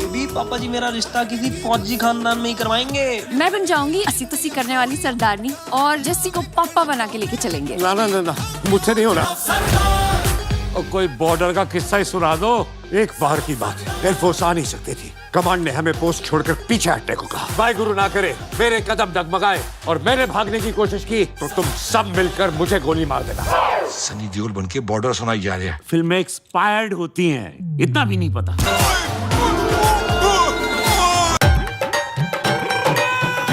Baby पापा जी मेरा रिश्ता किसी फौजी खानदान में ही करवाएंगे। मैं बन जाऊंगी अस्सी तसी करने वाली सरदारनी और जस्सी को पापा बना के लेके चलेंगे। ना ना ना ना, मुझसे नहीं होना। और कोई बॉर्डर का किस्सा ही सुना दो। एक बार की बात है, एयरफोर्स आ नहीं सकती थी। कमांड ने हमें पोस्ट छोड़कर पीछे हटने को कहा। वाहिगुरु ना करे मेरे कदम डगमगाए और मैंने भागने की कोशिश की तो तुम सब मिलकर मुझे गोली मार देना। सनी देओल बन के बॉर्डर सुनाई जा रहा है। फिल्में एक्सपायर्ड होती हैं, इतना भी नहीं पता।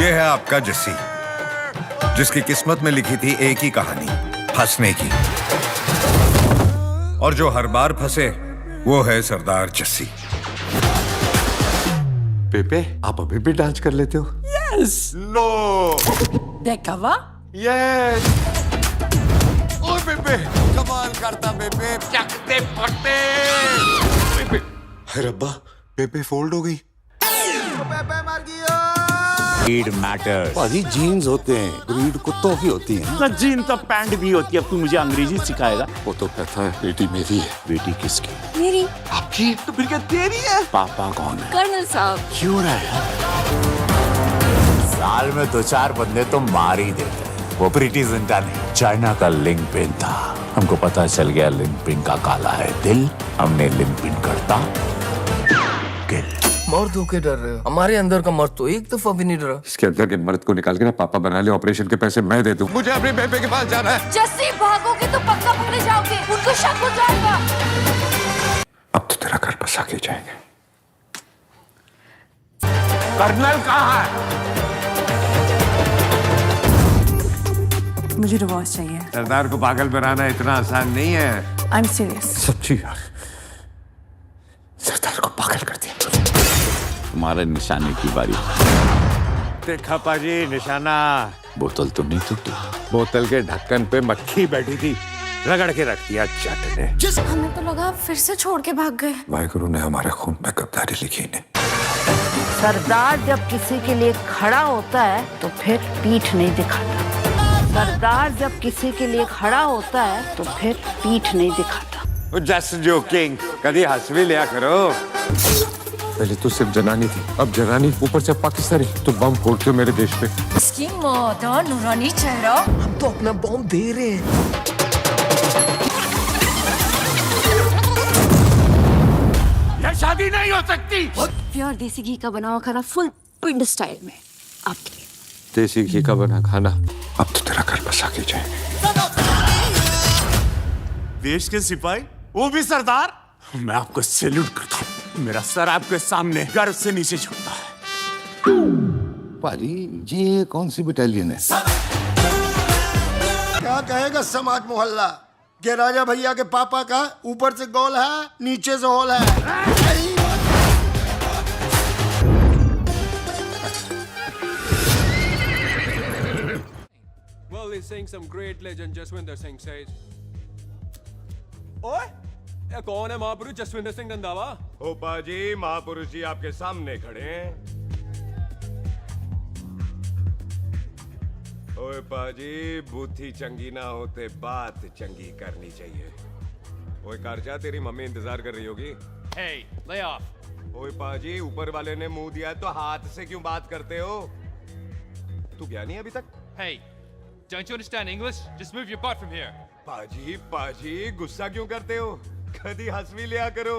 ये है आपका जस्सी, जिसकी किस्मत में लिखी थी एक ही कहानी, फंसने की। और जो हर बार फंसे वो है सरदार जस्सी। पेपे, आप अभी भी डांस कर लेते हो? यस। नो। देखा वाह। यस। ओ पेपे, कमाल करता पेपे, चकते पकते। पेपे, है रब्बा, पेपे फोल्ड हो गई। Breed matters. भाजी जीन्स होते हैं, ब्रीड कुत्तों की होती है। तो जीन तो पैंट भी होती है। अब तू मुझे अंग्रेजी सिखाएगा? वो तो कहता है बेटी मेरी है। बेटी किसकी? मेरी। आपकी? तो फिर क्या तेरी है? पापा कौन है? कर्नल साहब। क्यों रहा? साल में 2-4 बंदे तो मार ही देते हैं। वो प्रीति जिंटा नहीं, चाइना का लिंक पिन था। हमको पता चल गया लिंक पिन का काला है दिल। हमने लिंक पिन करता किल। मर्द होके डर रहे हो? हमारे अंदर का मर्द तो एक दफा भी नहीं डरा। इसके अंदर के मर्द को निकाल के ना पापा बना ले। ऑपरेशन के पैसे मैं दे दूं। मुझे अपने बेबे के पास जाना है। जस्सी भागोगे तो पक्का पकड़े जाओगे, उनको शक हो जाएगा। अब तो तेरा घर बसा के जाएंगे। कर्नल कहाँ है? मुझे डिवोर्स चाहिए। सरदार को पागल बनाना इतना आसान नहीं है। I am serious. सच्ची यार, सरदार को पागल कर दिया। तुम्हारे निशाने की बारी। देखा पाजी निशाना। बोतल तो नहीं टूटी। बोतल के ढक्कन पे मक्खी बैठी थी, रगड़ के रख दिया जट ने। हमें तो लगा फिर से छोड़ के भाग गए। वाहिगुरु ने हमारे खून में गद्दारी लिखी ने। सरदार जब किसी के लिए खड़ा होता है तो फिर पीठ नहीं दिखाता। सरदार जब किसी के लिए खड़ा होता है तो फिर पीठ नहीं दिखाता। जस्ट जोकिंग, कभी हंस भी लिया करो। पहले तो सिर्फ जनानी थी, अब जनानी ऊपर से पाकिस्तानी। तो बम फोड़ते हो मेरे देश पे। इसकी मादा नूरानी चेहरा। हम तो अपना बॉम्ब दे रहे हैं। ये शादी नहीं हो सकती। प्योर देसी घी का बना हुआ खाना फुल पिंड स्टाइल में आपके लिए। देसी घी का बना खाना। अब तो तेरा घर बसा के जाएंगे। देश के सिपाही, वो भी सरदार। मैं आपको सैल्यूट करता हूँ। मेरा सर आपके सामने गर्व से नीचे झुकता है। भाजी ये कौन सी बटालियन है? क्या कहेगा समाज मोहल्ला के राजा भैया के पापा का ऊपर से गोल है, नीचे से होल है। Well, he's saying some great legend Jaswinder Singh says. ओए, ये कौन है महापुरुष जसविंदर सिंह रंधावा? ओ पाजी, महापुरुष जी आपके सामने खड़े हैं। ओए पाजी, बुद्धि चंगी ना होते बात चंगी करनी चाहिए। ओए कारजा, तेरी मम्मी इंतजार कर रही होगी। Hey, lay off. ओए पाजी, ऊपर वाले ने मुंह दिया तो हाथ से क्यों बात करते हो? तू गया नहीं अभी तक? Hey, don't you understand English? Just move your butt from here. पाजी पाजी, गुस्सा क्यों करते हो? कभी हंस भी लिया करो।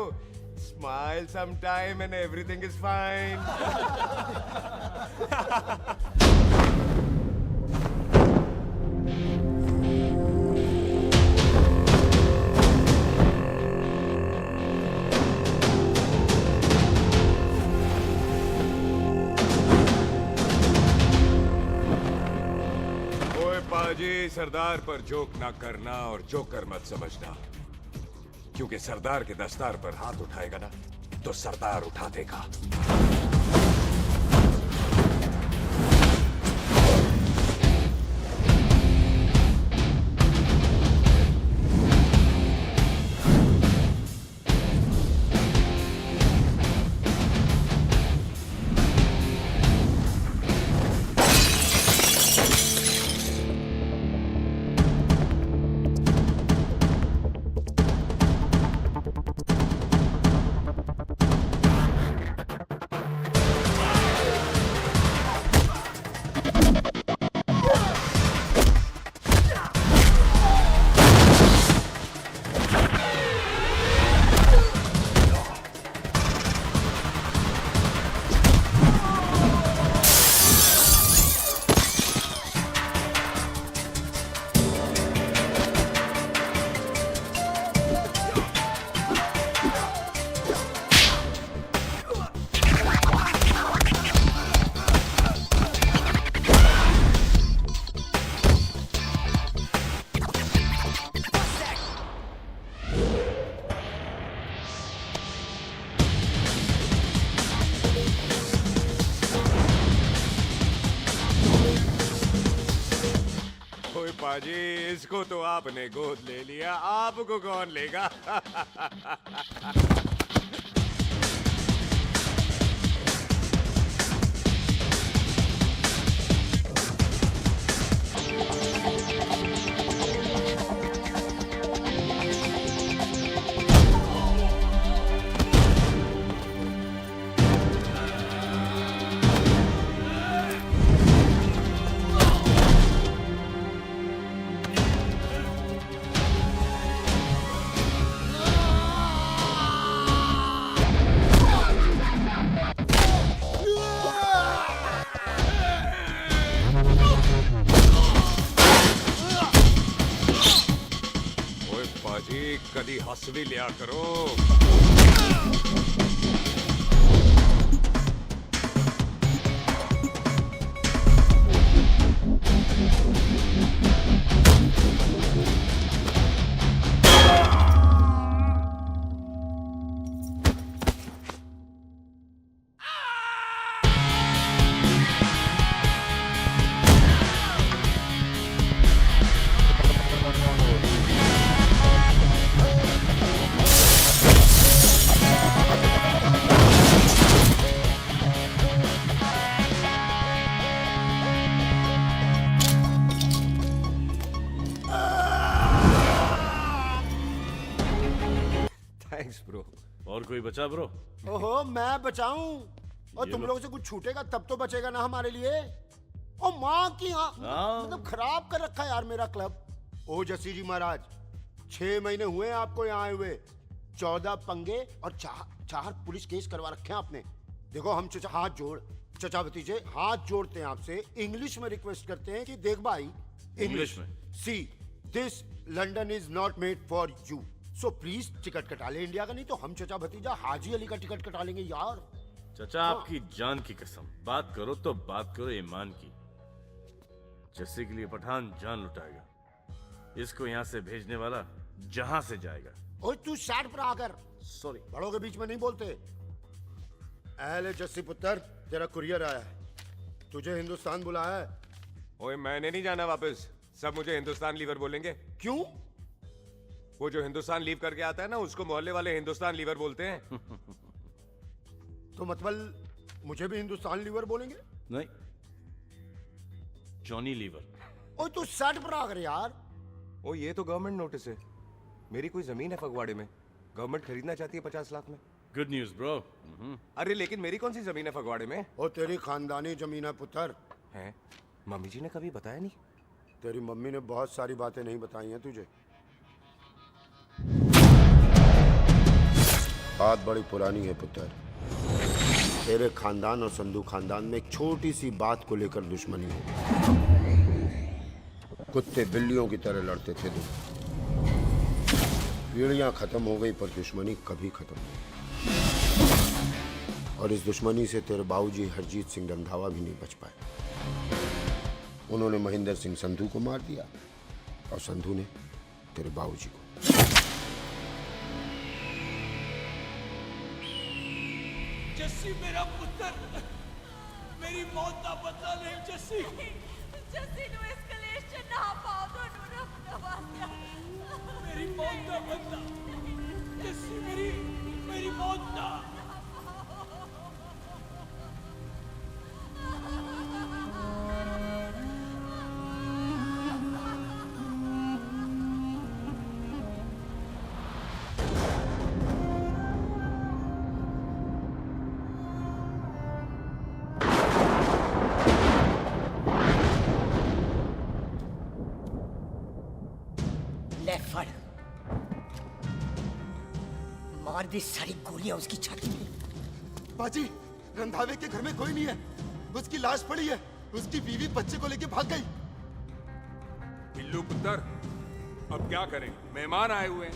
Smile sometime and everything is fine. ओए पाजी, सरदार पर जोक ना करना और जोकर मत समझना, क्योंकि सरदार के दस्तार पर हाथ उठाएगा ना तो सरदार उठा देगा। पाजी, इसको तो आपने गोद ले लिया, आपको कौन लेगा? कदी हंस भी लिया करो। Thanks bro. और कोई बचा ब्रो? ओहो, मैं बचाऊं? और तुम लोगों से कुछ छूटेगा तब तो बचेगा ना हमारे लिए। ओ माँ की मतलब खराब कर रखा है यार मेरा क्लब। ओ जसी जी महाराज, 6 महीने हुए हैं आपको यहाँ आए हुए, 14 पंगे और 4 पुलिस केस करवा रखे हैं आपने। देखो हम चचा हाथ जोड़, चचा भतीजे हाथ जोड़ते हैं आपसे, इंग्लिश में रिक्वेस्ट करते हैं कि देख भाई, इंग्लिश में see this London is not made for you, so please ticket कटा ले इंडिया का, नहीं तो हम चचा भतीजा हाजी अली का टिकट कटा लेंगे यार। चचा आपकी जान की कसम, बात करो तो बात करो ईमान की। जस्सी के लिए पठान जान लुटाएगा, इसको यहाँ से भेजने वाला जहां से जाएगा। ओए तू साइड पर आकर, सॉरी, बड़ों के बीच में नहीं बोलते। अहले जस्सी पुत्र, तेरा कुरियर आया है, तुझे हिंदुस्तान बुलाया है। ओए मैंने नहीं जाना वापस, सब मुझे हिंदुस्तान लीवर बोलेंगे। क्यों? वो जो हिंदुस्तान लीव करके आता है ना, उसको मोहल्ले वाले हिंदुस्तान लीवर बोलते हैं। तो मतलब मुझे भी हिंदुस्तान लीवर बोलेंगे? नहीं, जॉनी लीवर। ओए तू साइड पर आकर यार। ओ ये तो गवर्नमेंट नोटिस है, मेरी कोई जमीन है फगवाड़े में, गवर्नमेंट खरीदना चाहती है 50 लाख में। Good news bro. अरे लेकिन मेरी कौन सी जमीन है फगवाड़े में? ओ तेरी खानदानी जमीन है पुत्र। है? मम्मी जी ने कभी बताया नहीं? तेरी मम्मी ने बहुत सारी बातें नहीं बताई हैं तुझे। बात बड़ी पुरानी है पुत्र, तेरे खानदान और संधू खानदान में एक छोटी सी बात को लेकर दुश्मनी है। कुत्ते बिल्लियों की तरह लड़ते थे तुम, पीढ़ियां खत्म हो गई पर दुश्मनी कभी खत्म नहीं। और इस दुश्मनी से तेरे बाबूजी हरजीत सिंह रंधावा भी नहीं बच पाए। उन्होंने महेंद्र सिंह संधू को मार दिया और संधू ने तेरे बाबूजी को। जस्सी मेरा पुत्र, मेरी मौत का बदला नहीं जस्सी। जस्सी नु एस्केलेशन ना पाओ तो नु नवासिया। मेरी मौत का बदला जस्सी, मेरी मौत का। मार दी सारी गोलियां उसकी छाती में। बाजी, रंधावे के घर में कोई नहीं है, उसकी लाश पड़ी है, उसकी बीवी बच्चे को लेके भाग गई। बिल्लू पुत्र, अब क्या करें? मेहमान आए हुए हैं,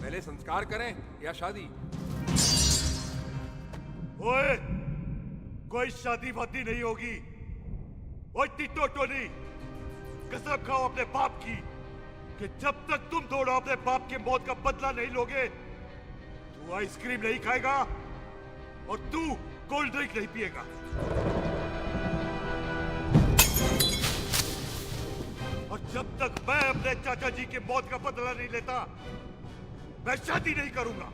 पहले संस्कार करें या शादी? ओए, कोई शादी वादी नहीं होगी। ओए टिटो टोनी, कसम खाओ अपने बाप की कि जब तक तुम दोनों अपने बाप की मौत का बदला नहीं लोगे, तू आइसक्रीम नहीं खाएगा और तू कोल्ड ड्रिंक नहीं पिएगा। और जब तक मैं अपने चाचा जी की मौत का बदला नहीं लेता मैं शादी नहीं करूंगा।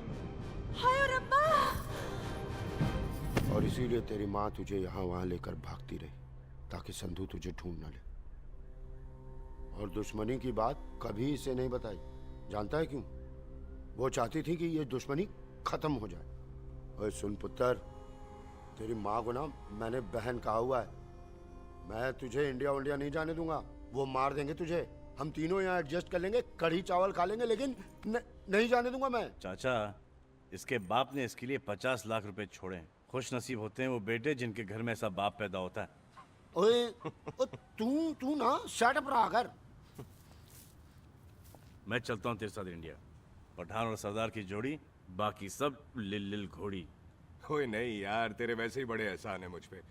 हाय रब्बा। और इसीलिए तेरी माँ तुझे यहाँ वहां लेकर भागती रही ताकि संधू तुझे ढूंढ न ले। और दुश्मनी की बात कभी इसे नहीं बताई। जानता है क्यों? वो चाहती थी कि ये दुश्मनी खत्म हो जाए। ओए सुन पुत्र, तेरी माँ को ना मैंने बहन कहा हुआ है। मैं तुझे इंडिया इंडिया नहीं जाने दूंगा। वो मार देंगे तुझे। हम तीनों यहाँ एडजस्ट कर लेंगे, कढ़ी चावल खा लेंगे, लेकिन नहीं जाने दूंगा मैं। चाचा, इसके बाप ने इसके लिए 50 लाख रुपए छोड़े। खुश नसीब होते हैं वो बेटे जिनके घर में ऐसा बाप पैदा होता है। ओए तू ना शट अप रहा कर। मैं चलता हूँ तेरे साथ इंडिया। पठान और सरदार की जोड़ी, बाकी सब लिल घोड़ी। ओए नहीं यार, तेरे वैसे ही बड़े एहसान है मुझ पे।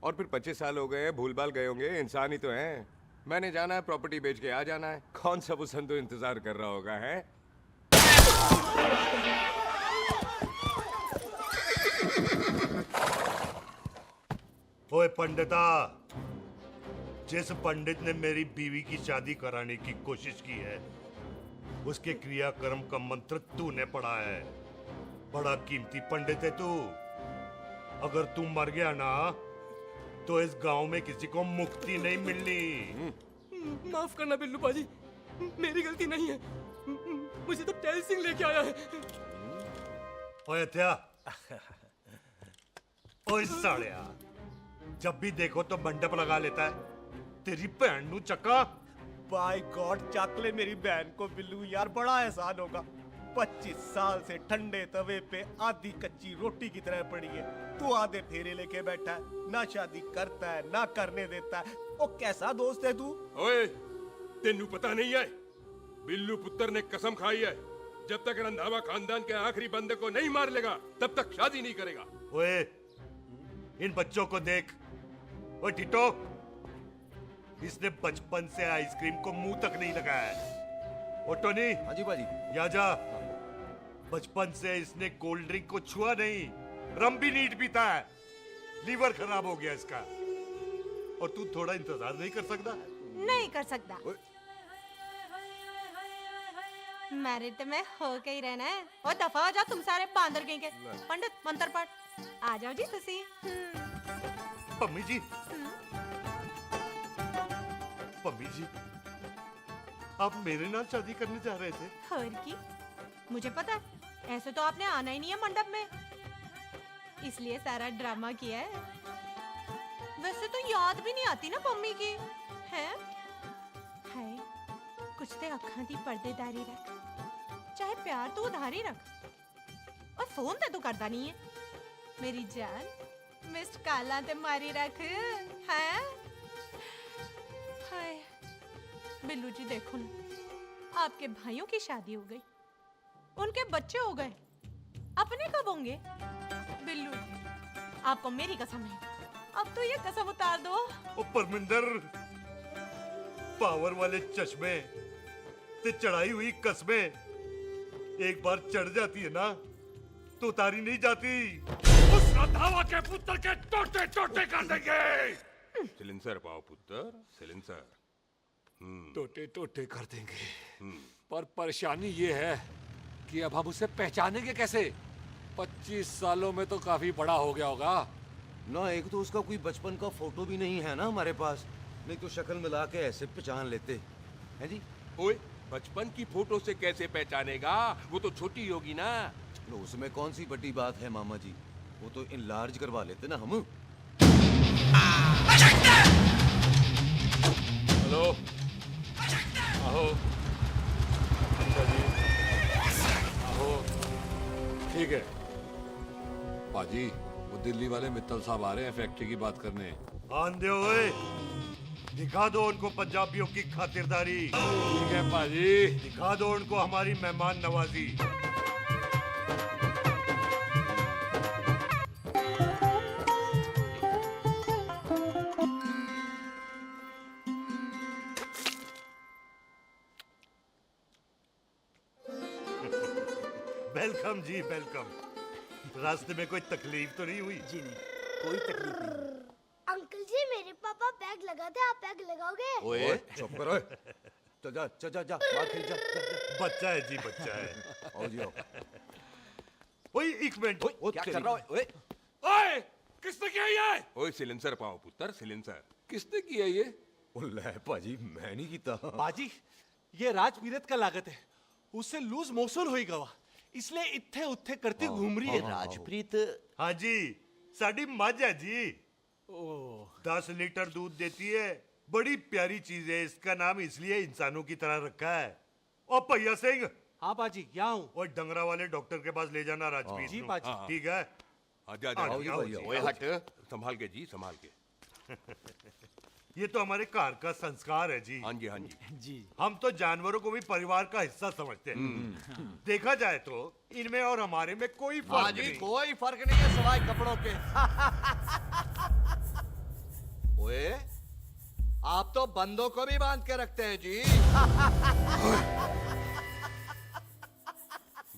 और फिर 25 साल हो गए, भूल भाल गए होंगे, इंसान ही तो हैं। मैंने जाना है, प्रॉपर्टी बेच के आ जाना है। कौन सा वो संधू इंतजार कर रहा होगा है? ओए पंडिता, जिस पंडित ने मेरी बीवी की शादी कराने की कोशिश की है उसके क्रियाकर्म का मंत्र तूने पढ़ा है। बड़ा कीमती पंडित है तू। अगर तू मर गया ना तो इस गांव में किसी को मुक्ति नहीं मिलनी। माफ करना बिल्लू पाजी, मेरी गलती नहीं है। मुझे तो टेल सिंह लेके आया है। ओए हत्या, ओए सालिया, जब भी देखो तो मंडप लगा लेता है। तेरी बहन नू चक्का। बाय गॉड, चक ले मेरी बहन को बिल्लू। यार बड़ा एहसान होगा। 25 साल से ठंडे तवे पे आधी कच्ची रोटी की तरह पड़ी है। तू आधे फेरे लेके बैठा है, ना शादी करता है ना करने देता है। ओ कैसा दोस्त है तू? ओए, तेनू पता नहीं है, बिल्लू पुत्र ने कसम खाई है जब तक रंधावा खानदान के आखिरी बंदे को नहीं मार लेगा तब तक शादी नहीं करेगा। ओए, इन बच्चों को देख। ओए टिटो, इसने बचपन से आइसक्रीम को मुंह तक नहीं लगाया है। ओ टोनी। हाँ जी बाजी। या जा। बचपन से इसने कोल्ड ड्रिंक को छुआ नहीं, रम भी नीट पीता है। लीवर खराब हो गया इसका। और तू थोड़ा इंतजार नहीं कर सकता? नहीं कर सकता। मैरिड में हो के ही रहना है। और दफा हो जाओ तुम सारे बांदर गए के। पंडित मंत्र पढ़। आ जाओ जी तुसी। पम्मी जी, पम्मी जी, आप मेरे नाल शादी करने जा रहे थे? और की? मुझे पता है, ऐसे तो आपने आना ही नहीं है मंडप में, इसलिए सारा ड्रामा किया है। वैसे तो याद भी नहीं आती ना पम्मी की, है? हाय, कुछ ते अखां दी पर्देदारी रख, चाहे प्यार तो उधारी रख। और फोन ते तू करता नहीं है। मेरी जान, मिस्ड काला ते मारी रख, है? हाय, बिल्लू जी देखो ना, आपके भाइयों की शादी हो गई, उनके बच्चे हो गए, अपने कब होंगे? बिल्लू जी, आपको मेरी कसम है, अब तो ये कसम उतार दो। ओ परमिंदर, पावर वाले चश्मे ते चढ़ाई हुई कस्में एक बार चढ़ जाती है ना तो उतारी नहीं जाती। उस रंधावा के पुत्र के टोटे टोटे कर देंगे। सिलेंसर पाओ पुत्र, सिलेंसर। टोटे टोटे कर देंगे। पर परेशानी ये है कि अब हम उसे पहचानेंगे कैसे? 25 सालों में तो काफी बड़ा हो गया होगा ना। एक तो उसका कोई बचपन का फोटो भी नहीं है ना हमारे पास, नहीं तो शक्ल मिला के ऐसे पहचान लेते हैं जी। ओए, बचपन की फोटो से कैसे पहचानेगा? वो तो छोटी होगी ना। तो उसमें कौन सी बड़ी बात है मामा जी, वो तो इनलार्ज करवा लेते ना हम। हेलो, आओ। आहो, ठीक है पाजी, वो दिल्ली वाले मित्तल साहब आ रहे हैं फैक्ट्री की बात करने। आंधे ओए, दिखा दो उनको पंजाबियों की खातिरदारी। ठीक है पाजी। दिखा दो उनको हमारी मेहमान नवाजी। वेलकम जी, वेलकम। रास्ते में कोई तकलीफ तो नहीं हुई? जी नहीं, कोई तकलीफ नहीं। अंकल जी मेरे पापा पैग लगाते, आप पैग लगाओगे? ओए चुप करो। चल जा चल जा जा बाहर खेल जा, बच्चा है जी बच्चा है। आओ जी आओ। ओए एक मिनट। क्या कर रहा है? ओए किसने किया ये? ओए सिलेंसर पाओ पुत्र, सिलेंसर किसने किया ये? ले भाजी मैं नहीं कीता। बाजी ये राजपीरत का लागत है, उससे लूज मोशन होई गवा, इसलिए इत्थे उत्थे करती घूम रही है। राजप्रीत। हाँ जी साडी मझ है जी। 10 लीटर दूध देती है, बड़ी प्यारी चीज है। इसका नाम इसलिए इंसानों की तरह रखा है। ओ भैया सिंह। हाँ बाजी क्या हूँ? और डंगरा वाले डॉक्टर के पास ले जाना राजप्रीत। जी बाजी। ठीक है। आजा आजा। ओए हट, संभाल के जी, संभाल के। ये तो हमारे घर का संस्कार है जी। हाँ जी हाँ जी जी। हम तो जानवरों को भी परिवार का हिस्सा समझते हैं। देखा जाए तो इनमें और हमारे में कोई फर्क नहीं। कोई फर्क नहीं है सिवाय कपड़ों के। ओए आप तो बंदों को भी बांध के रखते हैं जी।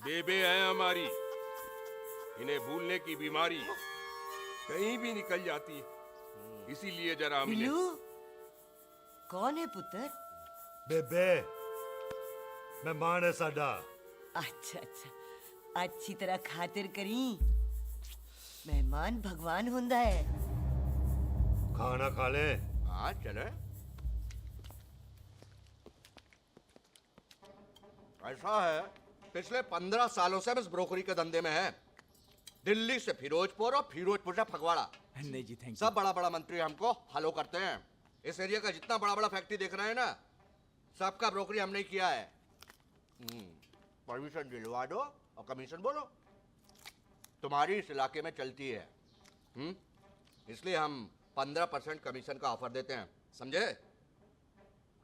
बेबे है हमारी, इन्हें भूलने की बीमारी कहीं भी निकल जाती है, इसीलिए जरा मिले। बिल्लू कौन है पुत्र? बेबे मेहमान है साडा। अच्छा अच्छा, अच्छी तरह खातिर करी। मेहमान भगवान हुंदा है। खाना खा ले। हाँ चले। ऐसा है पिछले 15 सालों से हम इस ब्रोकरी के धंधे में हैं। दिल्ली से फिरोजपुर और फिरोजपुर से फगवाड़ा। नहीं जी थैंक सब बड़ा बड़ा मंत्री हमको फॉलो करते हैं। इस एरिया का जितना बड़ा बड़ा फैक्ट्री देख रहे हैं ना, सबका ब्रोकरी हमने किया है। परमिशन दिलवा दो और कमीशन बोलो। तुम्हारी इस इलाके में चलती है, इसलिए हम 15% कमीशन का ऑफर देते हैं, समझे?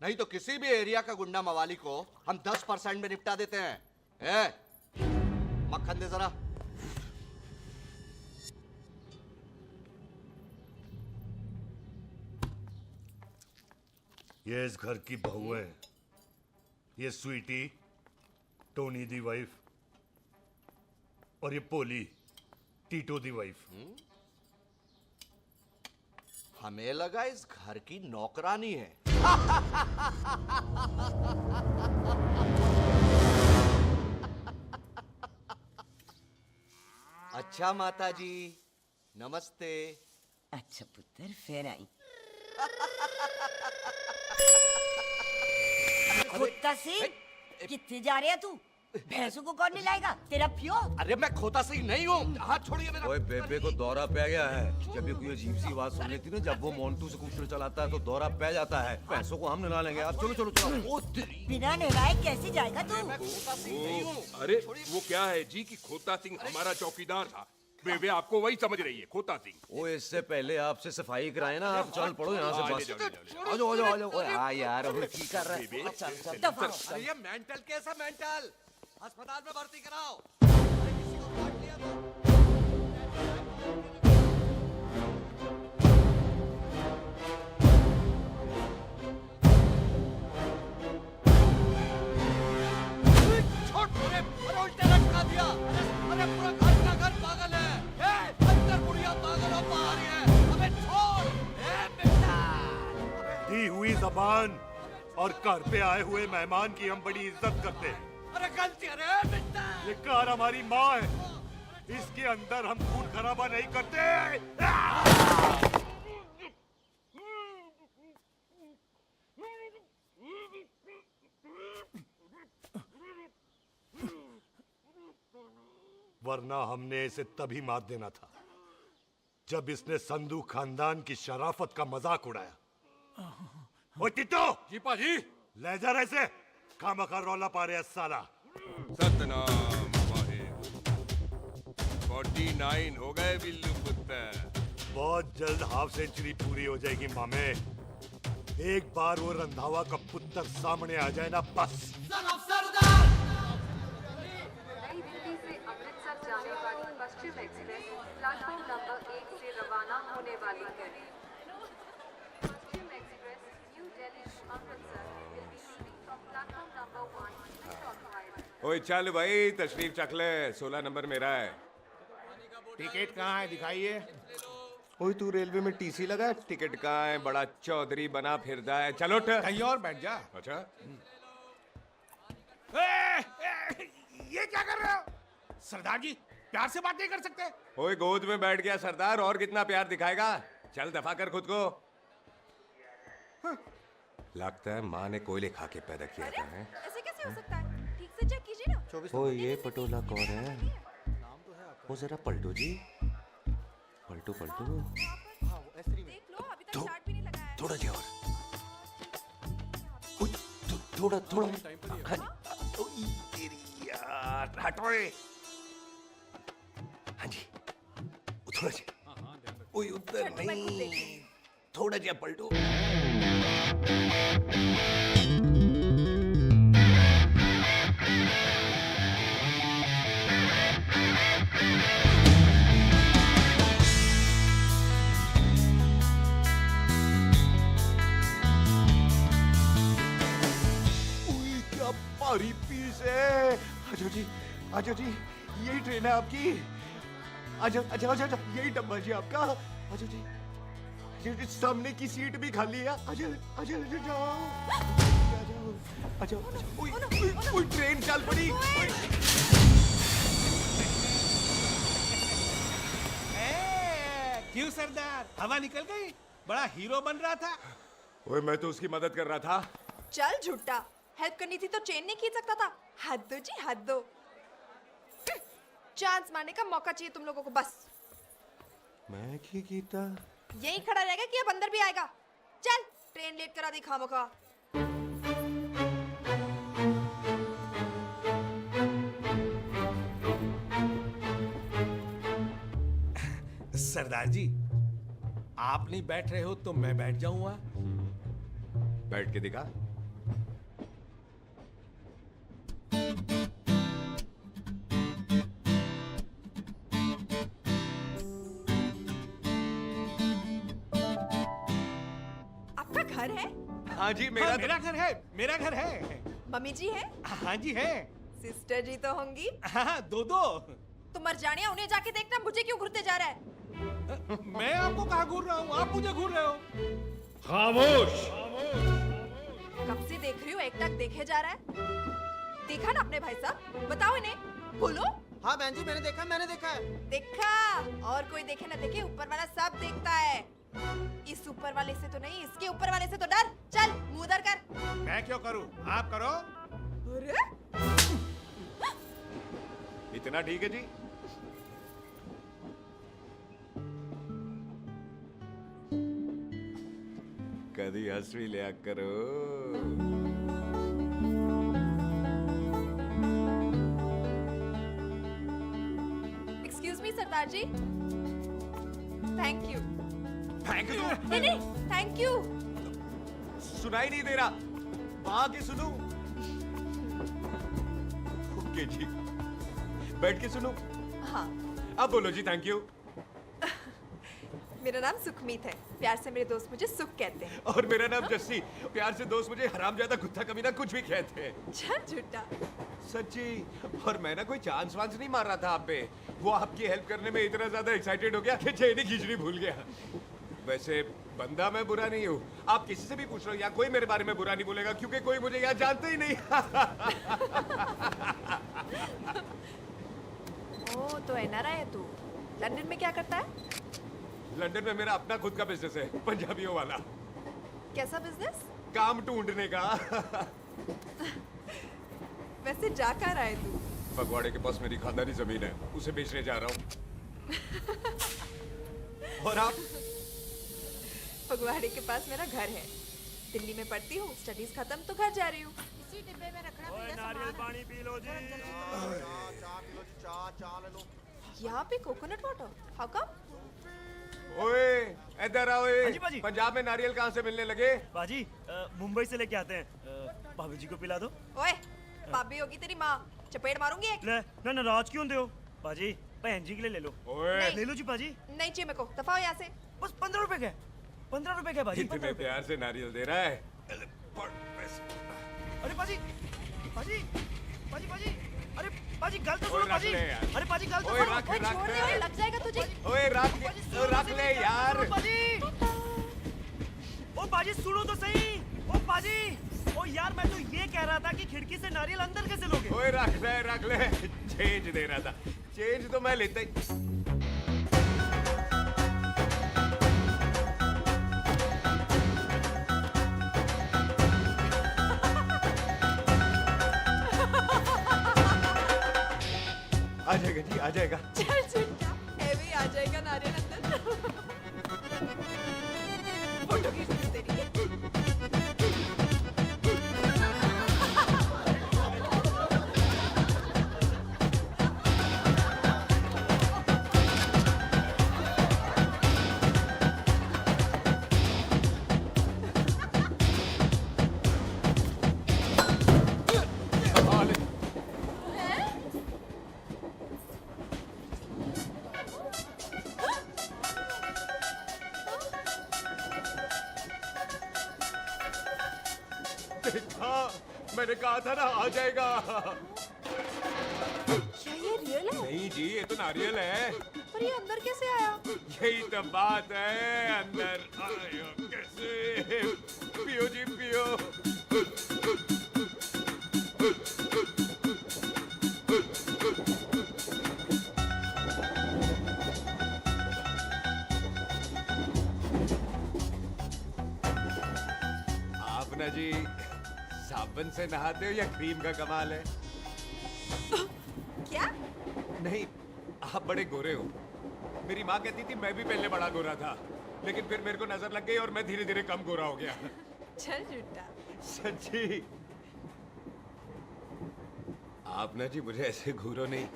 नहीं तो किसी भी एरिया का गुंडा मवाली को हम 10% में निपटा देते हैं। मक्खन दे जरा। ये इस घर की बहू है, ये स्वीटी टोनी दी वाइफ, और ये पोली टीटो दी वाइफ। हमें लगा इस घर की नौकरानी है। अच्छा माता जी नमस्ते। अच्छा पुत्र फिर आई। खोता सिंह कितने जा रहे है तू? भैंसों को कौन लाएगा? तेरा प्यो? अरे मैं खोता सिंह नहीं हूँ, हाथ छोड़िए मेरा। ओए बेबे को दौरा पै गया है। जब भी कोई अजीब सी आवाज सुन लेती ना, जब वो मोन्टू स्कूटर चलाता है तो दौरा पै जाता है। पैसों को हम नहला लेंगे। आप चलो चलो चलो। बिना नहलाए कैसे जाएगा तू? अरे वो क्या है जी कि खोता सिंह हमारा चौकीदार था। बेबे आपको वही समझ रही है, खोता सिंह। ओ इससे पहले आपसे सफाई कराए ना, आप चल पड़ो यहाँ से बस। आ जाओ आ जाओ आ जाओ। ओए हाँ यार अब की कर रहा है। अरे ये मेंटल केस है, मेंटल। अस्पताल में भर्ती कराओ। किसी को काट लिया तो छोड़। अरे उल्टे लटका दिया। अरे पूरा घर का घर पागल है। अंदर बुढ़िया पागल और बाहर है। अबे छोड़। बेटा दी हुई जबान और घर पे आए हुए मेहमान की हम बड़ी इज्जत करते हैं। अरे गलती है बेटा। ये कार हमारी माँ है, इसके अंदर हम खून खराबा नहीं करते। वरना हमने इसे तभी मार देना था जब इसने संधू खानदान की शराफत का मजाक उड़ाया। ओ टिटो जी पाजी, ले जा रहे से खामखा रौला पा रहे साला। सतनाम वाहे 49 हो गए बिल्लू पुत्र। बहुत जल्द हाफ सेंचुरी पूरी हो जाएगी मामे। एक बार वो रंधावा का पुत्र सामने आ जाए ना बस। नई दिल्ली से अमृतसर जाने वाली पश्चिम एक्सप्रेस प्लेटफॉर्म नंबर 1 से रवाना होने वाली है। Paschim Express New Delhi to Amritsar will be leaving from platform number 1 to ओए चल भाई तशरीफ चख ले, 16 नंबर मेरा है। टिकट कहाँ है दिखाइए। ओए तू रेलवे में टीसी लगा, टिकट कहाँ है? बड़ा चौधरी बना फिरदा है। चलो उठ। कहीं और बैठ जा। अच्छा ये क्या कर रहे हो? सरदार जी प्यार से बात नहीं कर सकते? ओए गोद में बैठ गया सरदार, और कितना प्यार दिखाएगा? चल दफा कर खुद को। लगता है माँ ने कोयले खा के पैदा किया था। है ऐसे कैसे हो सकता है? ठीक से चेक कीजिए ना। ओ ये पटोला कौन है? वो जरा पलटो जी, पलटो पलटो। देख लो, अभी तक चार्ट भी नहीं लगाया है। थोड़ा जी और। थोड़ा थोड़ा। तेरी यार हटो रे। हाँ जी थोड़ा जी। ओए उधर नहीं, थोड़ा जी पलटो। क्या भारी पीस है। आजो जी, आजो जी, यही ट्रेन है आपकी। आजो आजो आजो आजो, यही डब्बा जी आपका। आजो जी, ये सामने की सीट भी खाली है। आजो आजो आजो जाओ, आजो आजो। ओए ट्रेन चल पड़ी। क्यों सरदार, हवा निकल गई? बड़ा हीरो बन रहा था। ओए मैं तो उसकी मदद कर रहा था। चल झूठा, हेल्प करनी थी तो चेन नहीं खींच सकता था। हद दो जी, हद दो। चांस मारने का मौका चाहिए तुम लोगों को बस। मैं की कीता? यही खड़ा रहेगा कि अब अंदर भी आएगा? चल, ट्रेन लेट करा दी खामखा। सरदार जी आप नहीं बैठ रहे हो तो मैं बैठ जाऊंगा। बैठ के दिखा। आपका घर है? हाँ जी मेरा घर है, मेरा घर है। मम्मी जी है? हाँ जी है। सिस्टर जी तो होंगी? हाँ दो। तुम मर जाने, उन्हें जाके देखना मुझे क्यों घूरते जा रहा है। मैं आपको कहाँ घूर रहा हूँ, आप मुझे घूर रहे हो। खामोश। कब से देख रही हूँ, एक टक देखे जा रहा है। देखा ना अपने भाई साहब, बताओ इन्हें। बोलो। हाँ बहन जी मैंने देखा है। देखा? और कोई देखे ना देखे, ऊपर वाला सब देखता है। इस ऊपर वाले से तो नहीं, इसके ऊपर वाले से तो डर। चल मुंह उधर कर। मैं क्यों करूँ, आप करो। अरे इतना ठीक है जी। कभी हंस भी लिया करो। एक्सक्यूज मी सरदार जी। Thank you. Thank you? नहीं, थैंक यू। सुनाई नहीं दे रहा, वहां के सुनूं? ओके जी, बैठ के सुनूं? हाँ। अब बोलो जी थैंक यू। मेरा नाम सुखमीत है, प्यार से मेरे दोस्त मुझे सुख कहते हैं। और मेरा नाम जस्सी, प्यार से दोस्त मुझे हरामजादा, कुत्ता कमीना कुछ भी कहते हैं। चल झूठा। सच्ची। और मैं ना कोई चांस वांस नहीं मार रहा था आप पे, वो आपकी हेल्प करने में इतना ज्यादा एक्साइटेड हो गया कि चेन ही खींचनी भूल गया। वैसे बंदा मैं बुरा नहीं हूँ, आप किसी से भी पूछ लो, यहाँ कोई मेरे बारे में बुरा नहीं बोलेगा क्योंकि कोई मुझे यहाँ जानता ही नहीं। ओ तो एनआरआई है तू। लंदन में क्या करता है? लंदन में मेरा अपना खुद का बिजनेस है, पंजाबियों वाला। कैसा बिजनेस? काम ढूंढने का। वैसे जा कहाँ रहा है तू? फगवाड़े के पास मेरी खानदानी जमीन है, उसे बेचने जा रहा हूँ। और आप? फगवाड़े के पास मेरा घर है, दिल्ली में पढ़ती हूँ, स्टडीज खत्म तो घर जा रही हूँ। इसी डिब्बे में रखना मेरा नारियल पानी पी लो जी। यहाँ पे कोकोनट वाटर? How come? ओए इधर आओ। हाँ जी बाजी। पंजाब में नारियल कहाँ से मिलने लगे? बाजी मुंबई से लेके आते हैं। भाभी जी को पिला दो। ओए भाभी होगी तेरी माँ, चपेट मारूंगी एक। ले ना नाराज क्यों होते हो बाजी, बहन जी के लिए ले लो। ओए ले लो जी बाजी। नहीं चाहिए मेरे को, दफा हो यहाँ से। बस 15 रुपए के, 15 रुपए के बाजी। इतने प्यार से नारियल दे रहा है। अरे बाजी, बाजी, बाजी, बाजी, अरे बाजी गल तो सुनो बाजी। अरे बाजी गल तो सुनो। छोड़ दे, लग जाएगा तुझे। ओए रख ले यार। यार। ओ बाजी सुनो तो सही। ओ बाजी, ओ यार मैं तो ये कह रहा था कि खिड़की से नारियल अंदर कैसे लोगे? ओए रख ले। चेंज दे रहा था। चेंज तो मैं लेता ही। आ जाएगा जी, आ जाएगा। चल झुंडा, एवी आ जाएगा नारियल अंदर। फोटो खींच तेरी। देखा, मैंने कहा था ना आ जाएगा। क्या ये रियल है? नहीं जी, ये तो नारियल है। पर ये अंदर कैसे आया? यही तो बात है, अंदर आया कैसे? पियो जी पियो। आप ना जी साबुन से नहाते हो या क्रीम का कमाल है? क्या? नहीं, आप बड़े गोरे हो। मेरी माँ कहती थी मैं भी पहले बड़ा गोरा था, लेकिन फिर मेरे को नजर लग गई और मैं धीरे धीरे कम गोरा हो गया। चल झुंडा। सच्ची? आप ना जी मुझे ऐसे घूरो नहीं,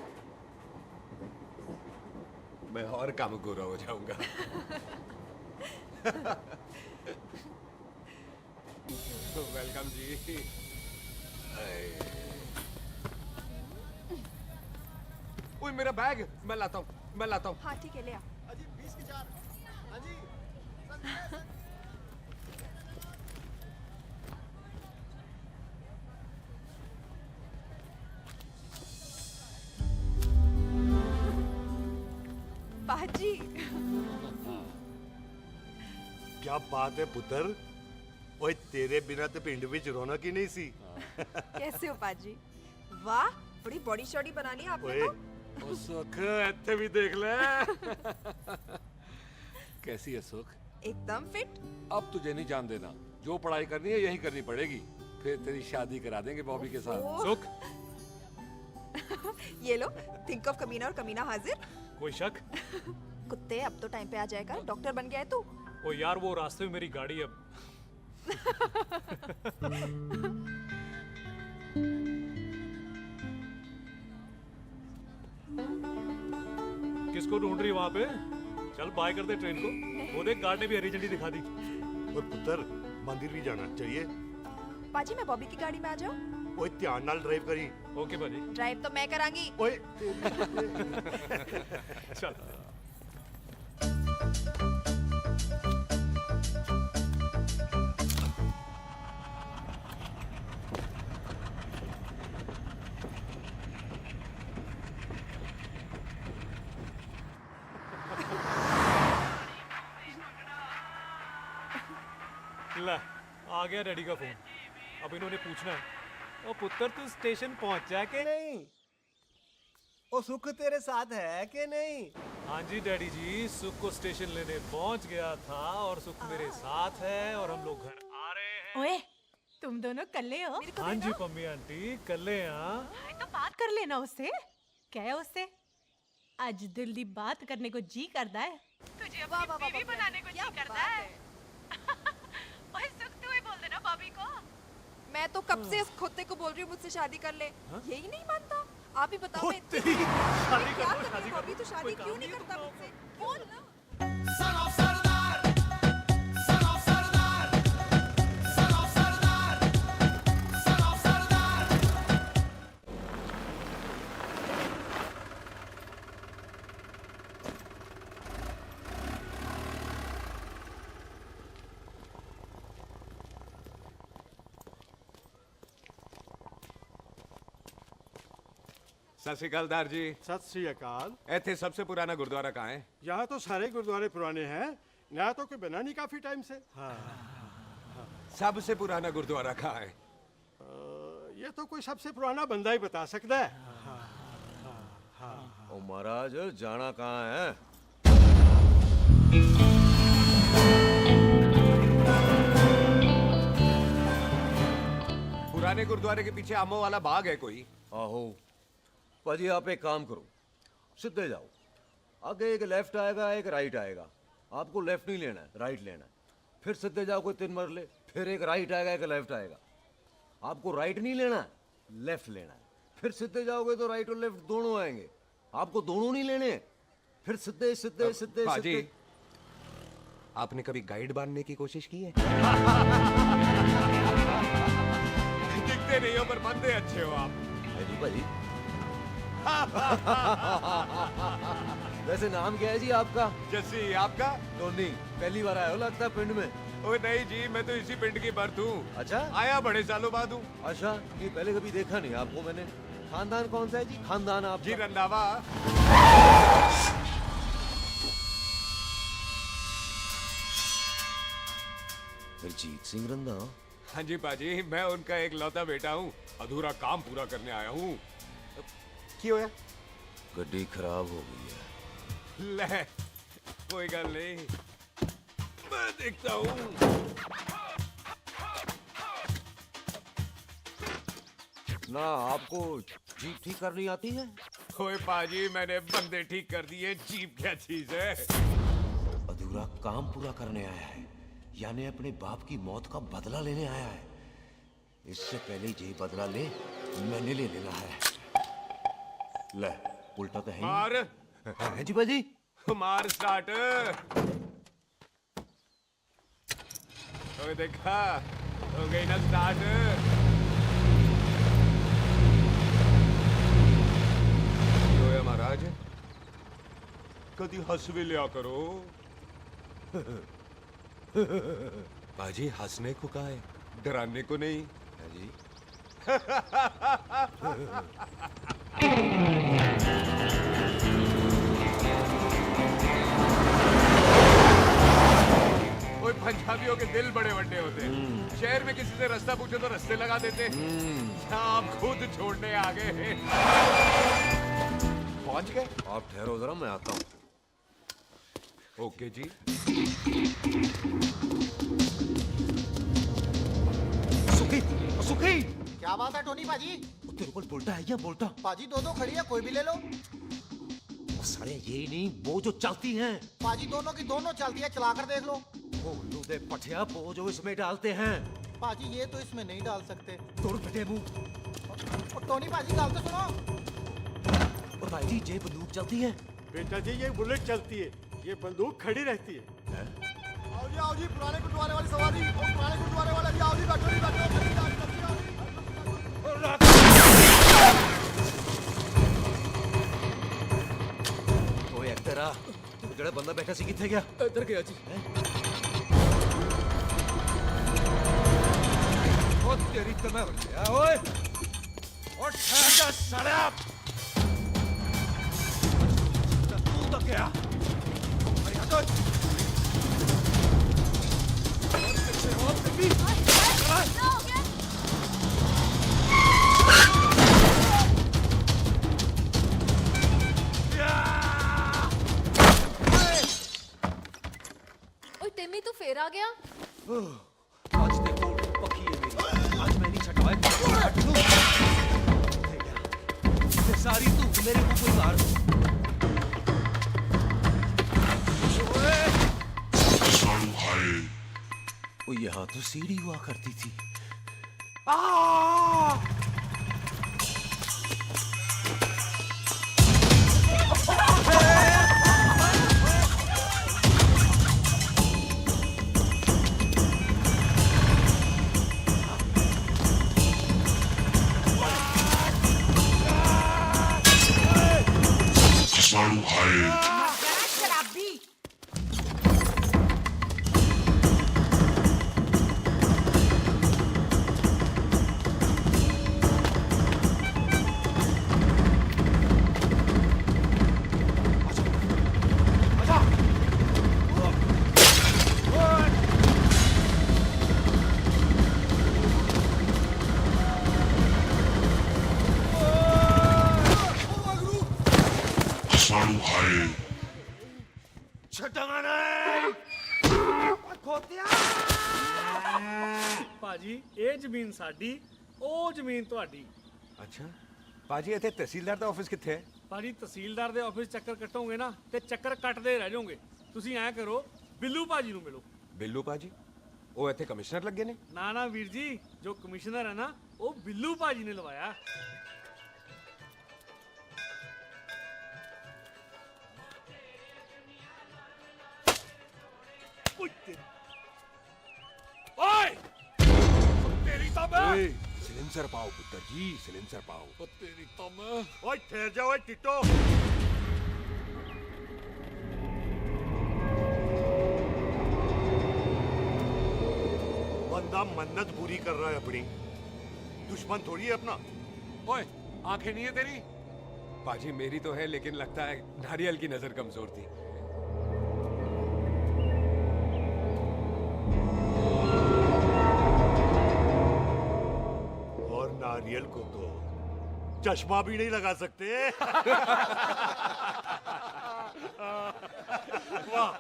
मैं और कम गोरा हो जाऊंगा। वेलकम जी। ओए मेरा बैग, मैं लाता हूँ। हाँ ठीक है, ले आ। अजी 20 की 4। हाँ जी। बाजी। क्या बात है पुत्र। ओए तेरे बिना तो पिंड विच रौनक ही नहीं सी। कैसे हो बाजी? वाह, बड़ी बॉडी शॉडी बना ली आपने ओए तो। ओ सुख, इत्थे भी देख ले। कैसी है सुख? एकदम फिट। अब तुझे नहीं जान देना, जो पढ़ाई करनी है यही करनी पड़ेगी, फिर तेरी शादी करा देंगे बॉबी के साथ। ओह। सुख, ये लो, थिंक ऑफ कमीना और कमीना हाजिर। कोई शक? कुत्ते, अब तो टाइम पे आ जाएगा। डॉक्टर बन गया है तू। ओ यार, वो रास्ते में मेरी गाड़ी अब। किसको ढूंढ रही वहां पे? चल बाय कर दे ट्रेन को। वो देख गार्ड ने भी हरी झंडी दिखा दी। और पुत्र मंदिर भी जाना चाहिए। बाजी मैं बॉबी की गाड़ी में आ जाऊं? ओए ध्यान नाल ड्राइव करी। ओके बाजी। ड्राइव तो मैं करांगी। ओए चल। ला, आ गया डैडी का फोन। अब इन्होंने पूछना है, ओ पुत्र तू स्टेशन पहुंचा के नहीं? ओ सुख तेरे साथ है कि नहीं? हाँ जी डैडी जी, सुख को स्टेशन लेने पहुंच गया था और सुख मेरे साथ है और हम लोग घर आ रहे हैं। ओए, तुम दोनों कल्ले हो? हाँ जी पम्मी आंटी, कल्ले हाँ। तो बात कर लेना उससे। क्या है उससे? आज दिल दी बात करने को जी करता है। तुझे अपनी बीवी बनाने को जी करता है। ओए सुख, तू ही बोल देना बॉबी को। मैं तो कब से इस खोते को बोल रही हूँ मुझसे शादी कर ले। यही नहीं मानता। आप ही बताओ मैं शादी क्या कर लो, कर रही बॉबी? तो शादी क्यों नहीं करता मुझसे? बोल ना। सत श्री अकाल दार जी। सत श्री अकाल। ਇੱਥੇ सबसे पुराना गुरुद्वारा कहाँ है? यहाँ तो सारे गुरुद्वारे पुराने हैं, नया तो कोई बना नहीं काफी टाइम से। सबसे पुराना गुरुद्वारा कहाँ है? ये तो कोई सबसे पुराना बंदा ही बता सकता है। ओ महाराज जाना कहाँ है? पुराने गुरुद्वारे के पीछे आमों वाला बाग है कोई? आहो पाजी, आप एक काम करो, सीधे जाओ, आगे एक लेफ्ट आएगा एक राइट आएगा, आपको लेफ्ट नहीं लेना है, राइट लेना है। फिर सीधे जाओ कोई 3 मरले, फिर एक राइट आएगा एक लेफ्ट आएगा, आपको राइट नहीं लेना है, लेफ्ट लेना है। फिर सीधे जाओगे तो राइट और लेफ्ट दोनों आएंगे, आपको दोनों नहीं लेने। फिर सीधे सीधे सीधे पाजी, सीधे। आपने कभी गाइड बनने की कोशिश की है? दिखते नहीं हो पर बंदे अच्छे हो आप। जी भाजी। वैसे नाम क्या है जी आपका? जस्सी। आपका? टोनी। पहली बार आए हो लगता है पिंड में। ओ नहीं जी, मैं तो इसी पिंड की बर्थ हूँ। अच्छा, आया बड़े सालों बाद हूँ। अच्छा, ये पहले कभी देखा नहीं आपको मैंने। खानदान कौन सा है जी? खानदान आप जी रंधावा। जीत सिंह रंधावा? हाँ जी पाजी, मैं उनका एक लौता बेटा हूँ, अधूरा काम पूरा करने आया हूँ। क्यों है? गड्डी खराब हो गई है। ले, कोई गल नहीं, मैं देखता हूँ। ना आपको जीप ठीक करनी आती है? ओए पाजी, मैंने बंदे ठीक कर दिए, जीप क्या चीज है? अधूरा काम पूरा करने आया है, यानी अपने बाप की मौत का बदला लेने आया है। इससे पहले ये बदला ले, मैंने ले लेना है। ले, उल्टा तो है मार। है जी बाजी। मार स्टार्ट। ओए देखा, हो गई ना स्टार्ट। है महाराज, कभी हंस भी लिया करो। बाजी हंसने को कहा है, डराने को नहीं है जी। कोई पंजाबियों के दिल बड़े बड़े होते हैं। शहर में किसी से रास्ता पूछो तो रास्ते लगा देते। आप खुद छोड़ने आ गए। पहुंच गए? आप ठहरो जरा, मैं आता हूँ। ओके जी। सुखी, सुखी। क्या बात है टोनी पाजी? तेरे को बोलता है या बोलता? पाजी दो खड़ी है, कोई भी ले लो। सारे ये नहीं, वो जो चलती हैं। पाजी दोनों की दोनों चलती है, चला कर देख लो। वो उल्लू दे पठिया, वो जो इसमें डालते हैं। पाजी ये तो इसमें नहीं डाल सकते। तोड़ फटे मुंह। और टोनी पाजी गाल तो सुनो। और भाई जी, ये बंदूक चलती है। बेटा जी, ये बुलेट चलती है, ये बंदूक खड़ी रहती है। आओ जी, पुराने गुरुद्वारे वाली सवारी। पुराने गुरुद्वारे वाले भी आओ जी, बैठो जी, बैठो। ओए तेरा ਜਿਹੜਾ ਬੰਦਾ ਬੈਠਾ ਸੀ ਕਿੱਥੇ ਗਿਆ? ਇੱਧਰ ਗਿਆ ਜੀ। ਉਹ ਤੇਰੀ ਤਮਾ ਗਿਆ ਓਏ। ਉਹ ਠਹਿਰ ਜਾ ਸਾਲਿਆ। ਤੂੰ ਤਾਂ ਗਿਆ। ਅਰੇ ਹਟੋ। ਉਹ ਬੀਬੀ। टिम्मी तू फेर आ गया? आज देखो पक्की है मेरी, आज मैं नहीं छटवाए। सारी तू मेरे मुंह कोई मार। वो यहाँ तो सीढ़ी हुआ करती थी। ਭਾਜੀ ਇਹ ਜ਼ਮੀਨ ਸਾਡੀ ਉਹ ਜ਼ਮੀਨ ਤੁਹਾਡੀ। ਅੱਛਾ ਭਾਜੀ ਇੱਥੇ ਤਹਿਸੀਲਦਾਰ ਦਾ ਆਫਿਸ ਕਿੱਥੇ ਹੈ? ਭਾਜੀ ਤਹਿਸੀਲਦਾਰ ਦੇ ਆਫਿਸ ਚੱਕਰ ਕੱਟੋਗੇ ਨਾ ਤੇ ਚੱਕਰ ਕੱਟਦੇ ਰਹਿ ਜਾਓਗੇ। ਤੁਸੀਂ ਐਂ ਕਰੋ ਬਿੱਲੂ ਭਾਜੀ ਨੂੰ ਮਿਲੋ। ਬਿੱਲੂ ਭਾਜੀ ਉਹ ਇੱਥੇ ਕਮਿਸ਼ਨਰ ਲੱਗੇ ਨੇ? ਨਾ ਨਾ ਵੀਰ ਜੀ, ਜੋ ਕਮਿਸ਼ਨਰ ਹੈ ਨਾ ਉਹ ਬਿੱਲੂ ਭਾਜੀ ਨੇ ਲਵਾਇਆ। ओए तेरी तो मैं सिलेंसर पाओ पुत्र जी, सिलेंसर पाओ। तेरी तो मैं ओए ठहर जाओ टिट्टो। बंदा मन्नत पूरी कर रहा है अपनी, दुश्मन थोड़ी है अपना। ओए आंखें नहीं है तेरी? पाजी मेरी तो है, लेकिन लगता है नारियल की नजर कमजोर थी। और नारियल को तो चश्मा भी नहीं लगा सकते। वाह,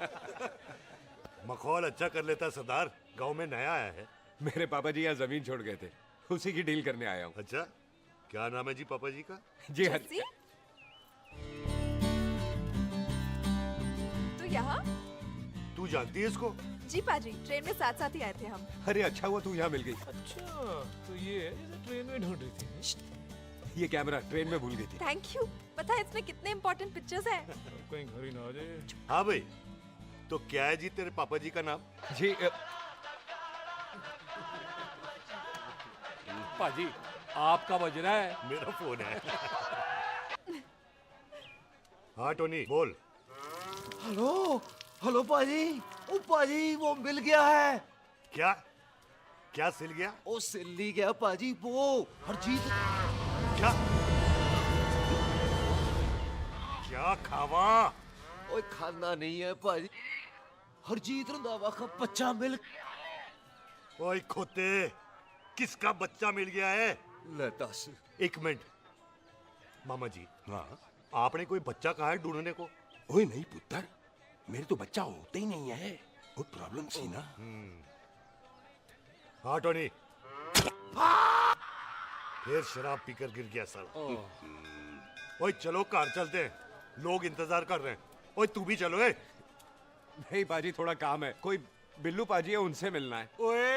मखौल अच्छा कर लेता सरदार। गांव में नया आया है। मेरे पापा जी यहाँ जमीन छोड़ गए थे, उसी की डील करने आया हूँ। अच्छा, क्या नाम है जी पापा जी का? जी हाँ। तू यहाँ? तू जानती है इसको? जी पाजी, ट्रेन में साथ साथ ही आए थे हम। अरे अच्छा हुआ तू यहाँ मिल गई। अच्छा तो ये है जिसे ट्रेन में ढूंढ रही थी। ये कैमरा ट्रेन में भूल गई थी। Thank you. पता है इसमें कितने इम्पोर्टेंट पिक्चर्स हैं। कहीं घर ही ना आ जाए। हाँ भाई, तो क्या है जी तेरे पापा जी का नाम? जी पाजी आपका बज रहा है। मेरा फोन है। हाँ टोनी बोल। हेलो हेलो पाजी, ओ पाजी वो मिल गया है। क्या क्या सिल गया? ओ सिल्ली गया पाजी, वो हरजीत। क्या क्या खावा? ओए खाना नहीं है पाजी, हरजीत रंधावा का बच्चा मिल। ओए खोते, किसका बच्चा मिल गया है? ले दस। एक मिनट मामा जी। हाँ आपने कोई बच्चा कहा है ढूंढने को? ओए नहीं पुत्र, मेरे तो बच्चा होता ही नहीं है, वो प्रॉब्लम सी ना। हाँ टोनी, फिर शराब पीकर गिर गया सर। ओए चलो कार चलते हैं, लोग इंतजार कर रहे हैं। ओए तू भी चलो। नहीं पाजी थोड़ा काम है, कोई बिल्लू पाजी है उनसे मिलना है। ओए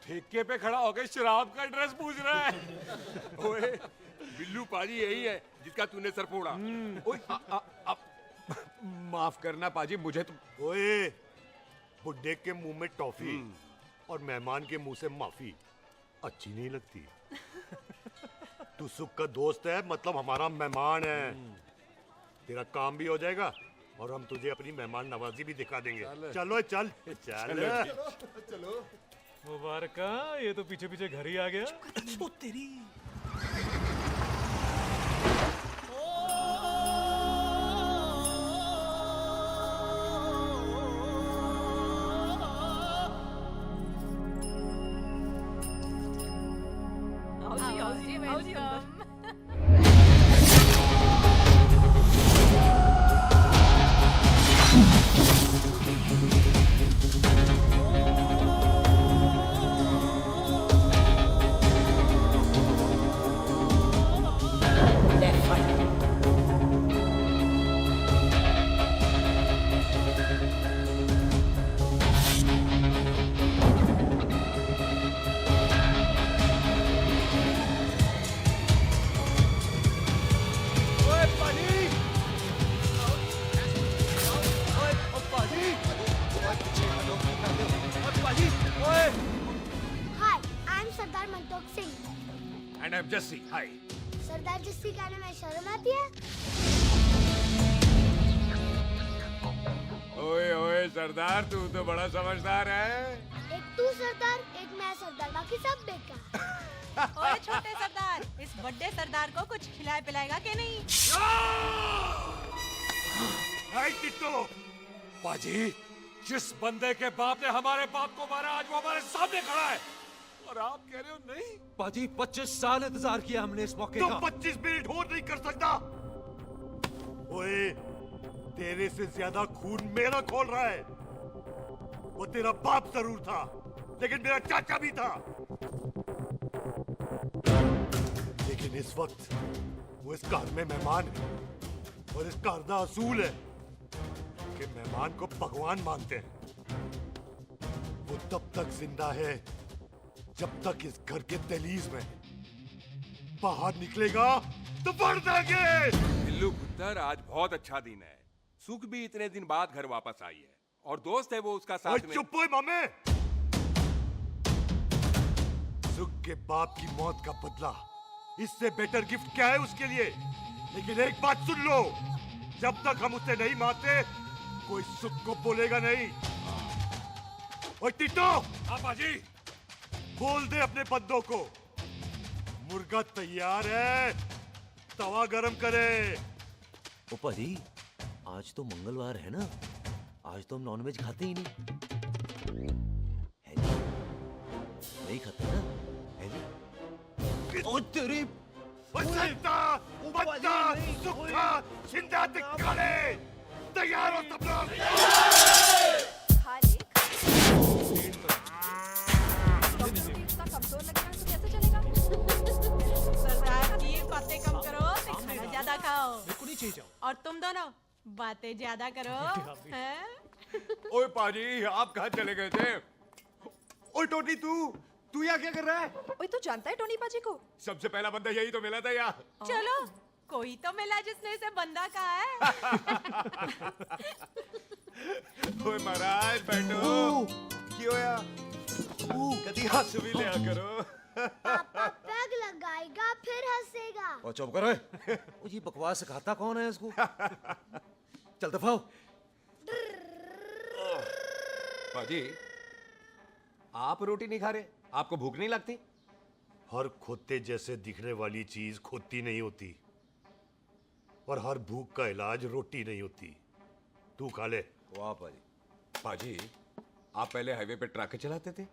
ठेके पे खड़ा होकर शराब का एड्रेस पूछ रहा है। ओए बिल्लू पाजी यही है जिसका तूने सर फोड़ा। ओए माफ करना पाजी, मुझे तो। ओए बुड्ढे के मुंह में टॉफी और मेहमान के मुंह से माफी अच्छी नहीं लगती। तू सुख का दोस्त है, मतलब हमारा मेहमान है। तेरा काम भी हो जाएगा और हम तुझे अपनी मेहमान नवाजी भी दिखा देंगे। चलो चल चल चलो। मुबारक, ये तो पीछे पीछे घर ही आ गया। ओ तेरी। And I'm Jesse. Hi. सरदार जस्सी कहने में शर्म आती है? ओए ओए सरदार, तू तो बड़ा समझदार है। एक तू सरदार, एक मैं सरदार, बाकी सब बेकार। ओए छोटे सरदार, इस बड़े सरदार को कुछ खिलाए पिलाएगा कि नहीं? हाय टिट्टो। पाजी, जिस बंदे के बाप ने हमारे बाप को मारा, आज वो हमारे सामने खड़ा है और आप कह रहे हो नहीं? पाजी 25 साल इंतजार किया हमने इस मौके का। 25 मिनट और नहीं कर सकता। ओए तेरे से ज्यादा खून मेरा खोल रहा है। वो वो तेरा बाप जरूर था, लेकिन मेरा चाचा भी था। लेकिन इस वक्त वो इस घर में मेहमान है, और इस घर का असूल है कि मेहमान को भगवान मानते हैं। वो तब तक जिंदा है जब तक इस घर के दहलीज में, बाहर निकलेगा तो बढ़ देंगे। बिल्लू पुत्र, आज बहुत अच्छा दिन है। सुख भी इतने दिन बाद घर वापस आई है, और दोस्त है वो उसका साथ में। चुप हो मामे। सुख के बाप की मौत का बदला, इससे बेटर गिफ्ट क्या है उसके लिए? लेकिन एक बात सुन लो, जब तक हम उसे नहीं मारते कोई सुख को बोलेगा नहीं। ओए टिट्टो, बाजी, बोल दे अपने बंदों को मुर्गा तैयार है, तवा गरम करे। ओ पाजी, आज तो मंगलवार है ना, आज तो हम नॉनवेज खाते ही नहीं है जी? नहीं खाते ना, है जी? ओ तेरी बच्चा, बच्चा, सुखा, जिंदा दिखाने, तैयार हो सब लोग। कमजोर लग रहा है तो कैसे चलेगा? सरदार जी, बातें कम करो, खाना ज्यादा खाओ। चाहिए और तुम दोनों बातें ज्यादा करो, हैं? ओए पाजी, आप कहाँ चले गए थे? ओए टोनी, तू यहाँ क्या कर रहा है? ओए, तू जानता है टोनी पाजी को? सबसे पहला बंदा यही तो मिला था यहाँ। चलो, कोई तो मिला जिसने इसे बंदा कहा है। ओए महाराज, बैठो। क्यों यार? कभी हंस भी लिया करो। पापा पैग लगाएगा फिर हंसेगा। और चुप करो। ओ जी, बकवास सिखाता कौन है इसको? चल दफाओ। पाजी, आप रोटी नहीं खा रहे? आपको भूख नहीं लगती? हर खोते जैसे दिखने वाली चीज खोती नहीं होती, और हर भूख का इलाज रोटी नहीं होती। तू खा ले। वाह पाजी। पाजी, आप पहले हाईवे पे ट्रक चलाते थे?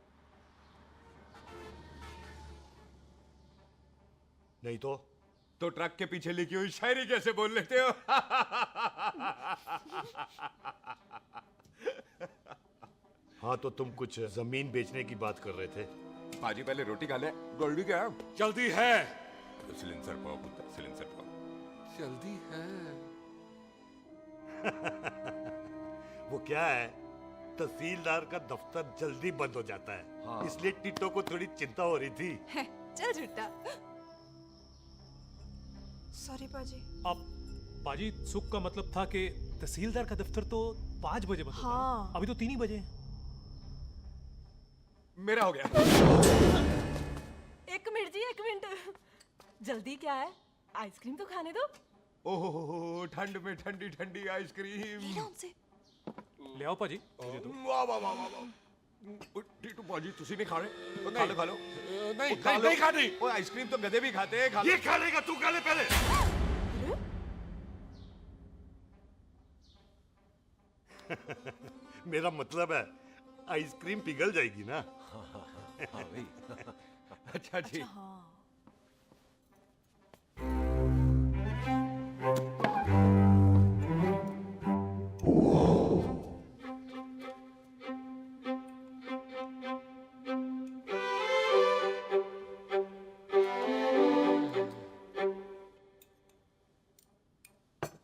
नहीं तो ट्रक के पीछे लिखी हुई शायरी कैसे बोल लेते हो? हाँ, तो तुम कुछ जमीन बेचने की बात कर रहे थे। पाजी, पहले रोटी खा ले। जल्दी क्या? जल्दी है। सिलेंसर पाओ पुत्र, सिलेंसर पाओ। जल्दी है। वो क्या है, तहसीलदार का दफ्तर जल्दी बंद हो जाता है। हाँ। इसलिए टिट्टो को थोड़ी चिंता हो रही थी। चल झूठा। सॉरी पाजी। अब पाजी, सुख का मतलब था कि तहसीलदार का दफ्तर तो 5 बजे बंद होता है। हाँ। अभी तो 3 ही बजे हैं। मेरा हो गया। एक मिनट जी, एक मिनट। जल्दी क्या है? आइसक्रीम तो खाने दो। ओहो, ठंड में ठंडी ठंडी आइसक्रीम। ले आओ पाजी। वाह वाह वाह वाह। टीटू पाजी, तुसी नहीं खा रहे? खा लो, खा लो। नहीं खानी। ओए, आइसक्रीम तो गधे भी खाते हैं। खा लो। ये खा लेगा, तू खा ले पहले। मेरा मतलब है आइसक्रीम पिघल जाएगी ना। हाँ भाई। अच्छा जी।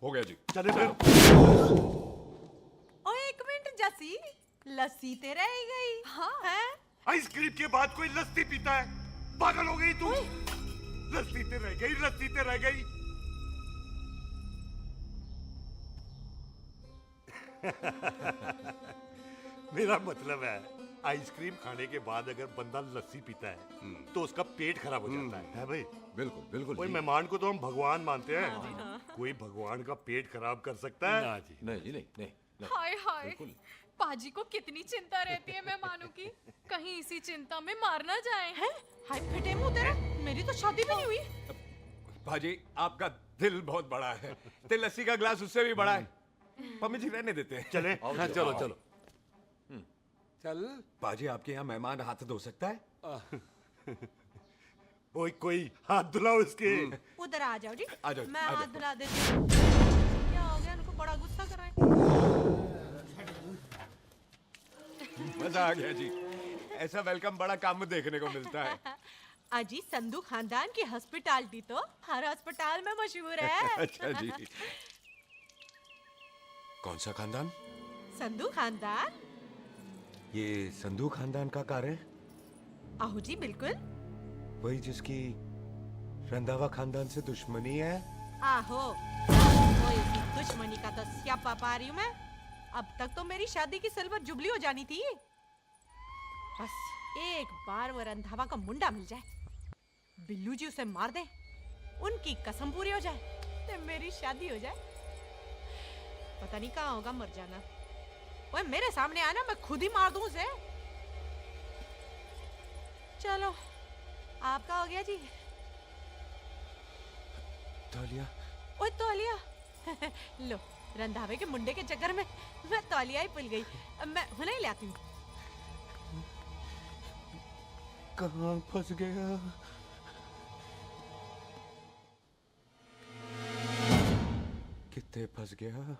हो गया जी। चले फिर। ओ, एक मिनट जसी, लस्सी ते रह गई। हाँ है? आइसक्रीम के बाद कोई लस्सी पीता है? पागल हो गई तू? लस्सी ते रह गई, लस्सी ते रह गई। मेरा मतलब है, आइसक्रीम खाने के बाद अगर बंदा लस्सी पीता है तो उसका पेट खराब हो जाता है भाई? बिल्कुल बिल्कुल। कोई मेहमान को तो हम भगवान मानते हैं, कोई भगवान का पेट खराब कर सकता है? ना जी। नहीं जी, नहीं। हाय हाय, पाजी को कितनी चिंता रहती है मेहमानों की, कहीं इसी चिंता में मार ना जाए। हैं? हाय फिटे मुंह तेरा, मेरी तो शादी भी नहीं हुई। भाजी, आपका दिल बहुत बड़ा है, ते लस्सी का ग्लास उससे भी बड़ा है। मम्मी जी रहने देते हैं। चले? हाँ, चलो चलो। चल। बाजी, आपके यहाँ मेहमान हाथ धो सकता है? कोई हाथ धुलाओ इसके। उधर आ जाओ जी। आ जाओ, मैं आ जाओ। हाथ धुला देती हूँ। क्या हो गया, उनको बड़ा गुस्सा कर रहे हैं। मजा आ गया जी। ऐसा वेलकम बड़ा कम देखने को मिलता है। अजी संधू खानदान की हॉस्पिटैलिटी तो हर अस्पताल में मशहूर है। अच्छा जी। कौन सा खानदान? संधू खानदान। ये संधू खानदान का कार है? आहू जी बिल्कुल। वही जिसकी रंधावा खानदान से दुश्मनी है? आहो, वो इसकी दुश्मनी का तो स्यापा पा रही हूँ मैं। अब तक तो मेरी शादी की सिल्वर जुबली हो जानी थी। बस एक बार वो रंधावा का मुंडा मिल जाए, बिल्लू जी उसे मार दे, उनकी कसम पूरी हो जाए, तो मेरी शादी हो जाए। पता नहीं कहाँ होगा मर जाना। ओए मेरे सामने आना, मैं खुद ही मार दूं उसे। चलो आपका हो गया जी। तौलिया। ओए तौलिया। लो रंधावे के मुंडे के चक्कर में मैं तौलिया ही भूल गई। मैं हुने ही लाती हूँ। कहाँ फंस गया? कितने फंस गया?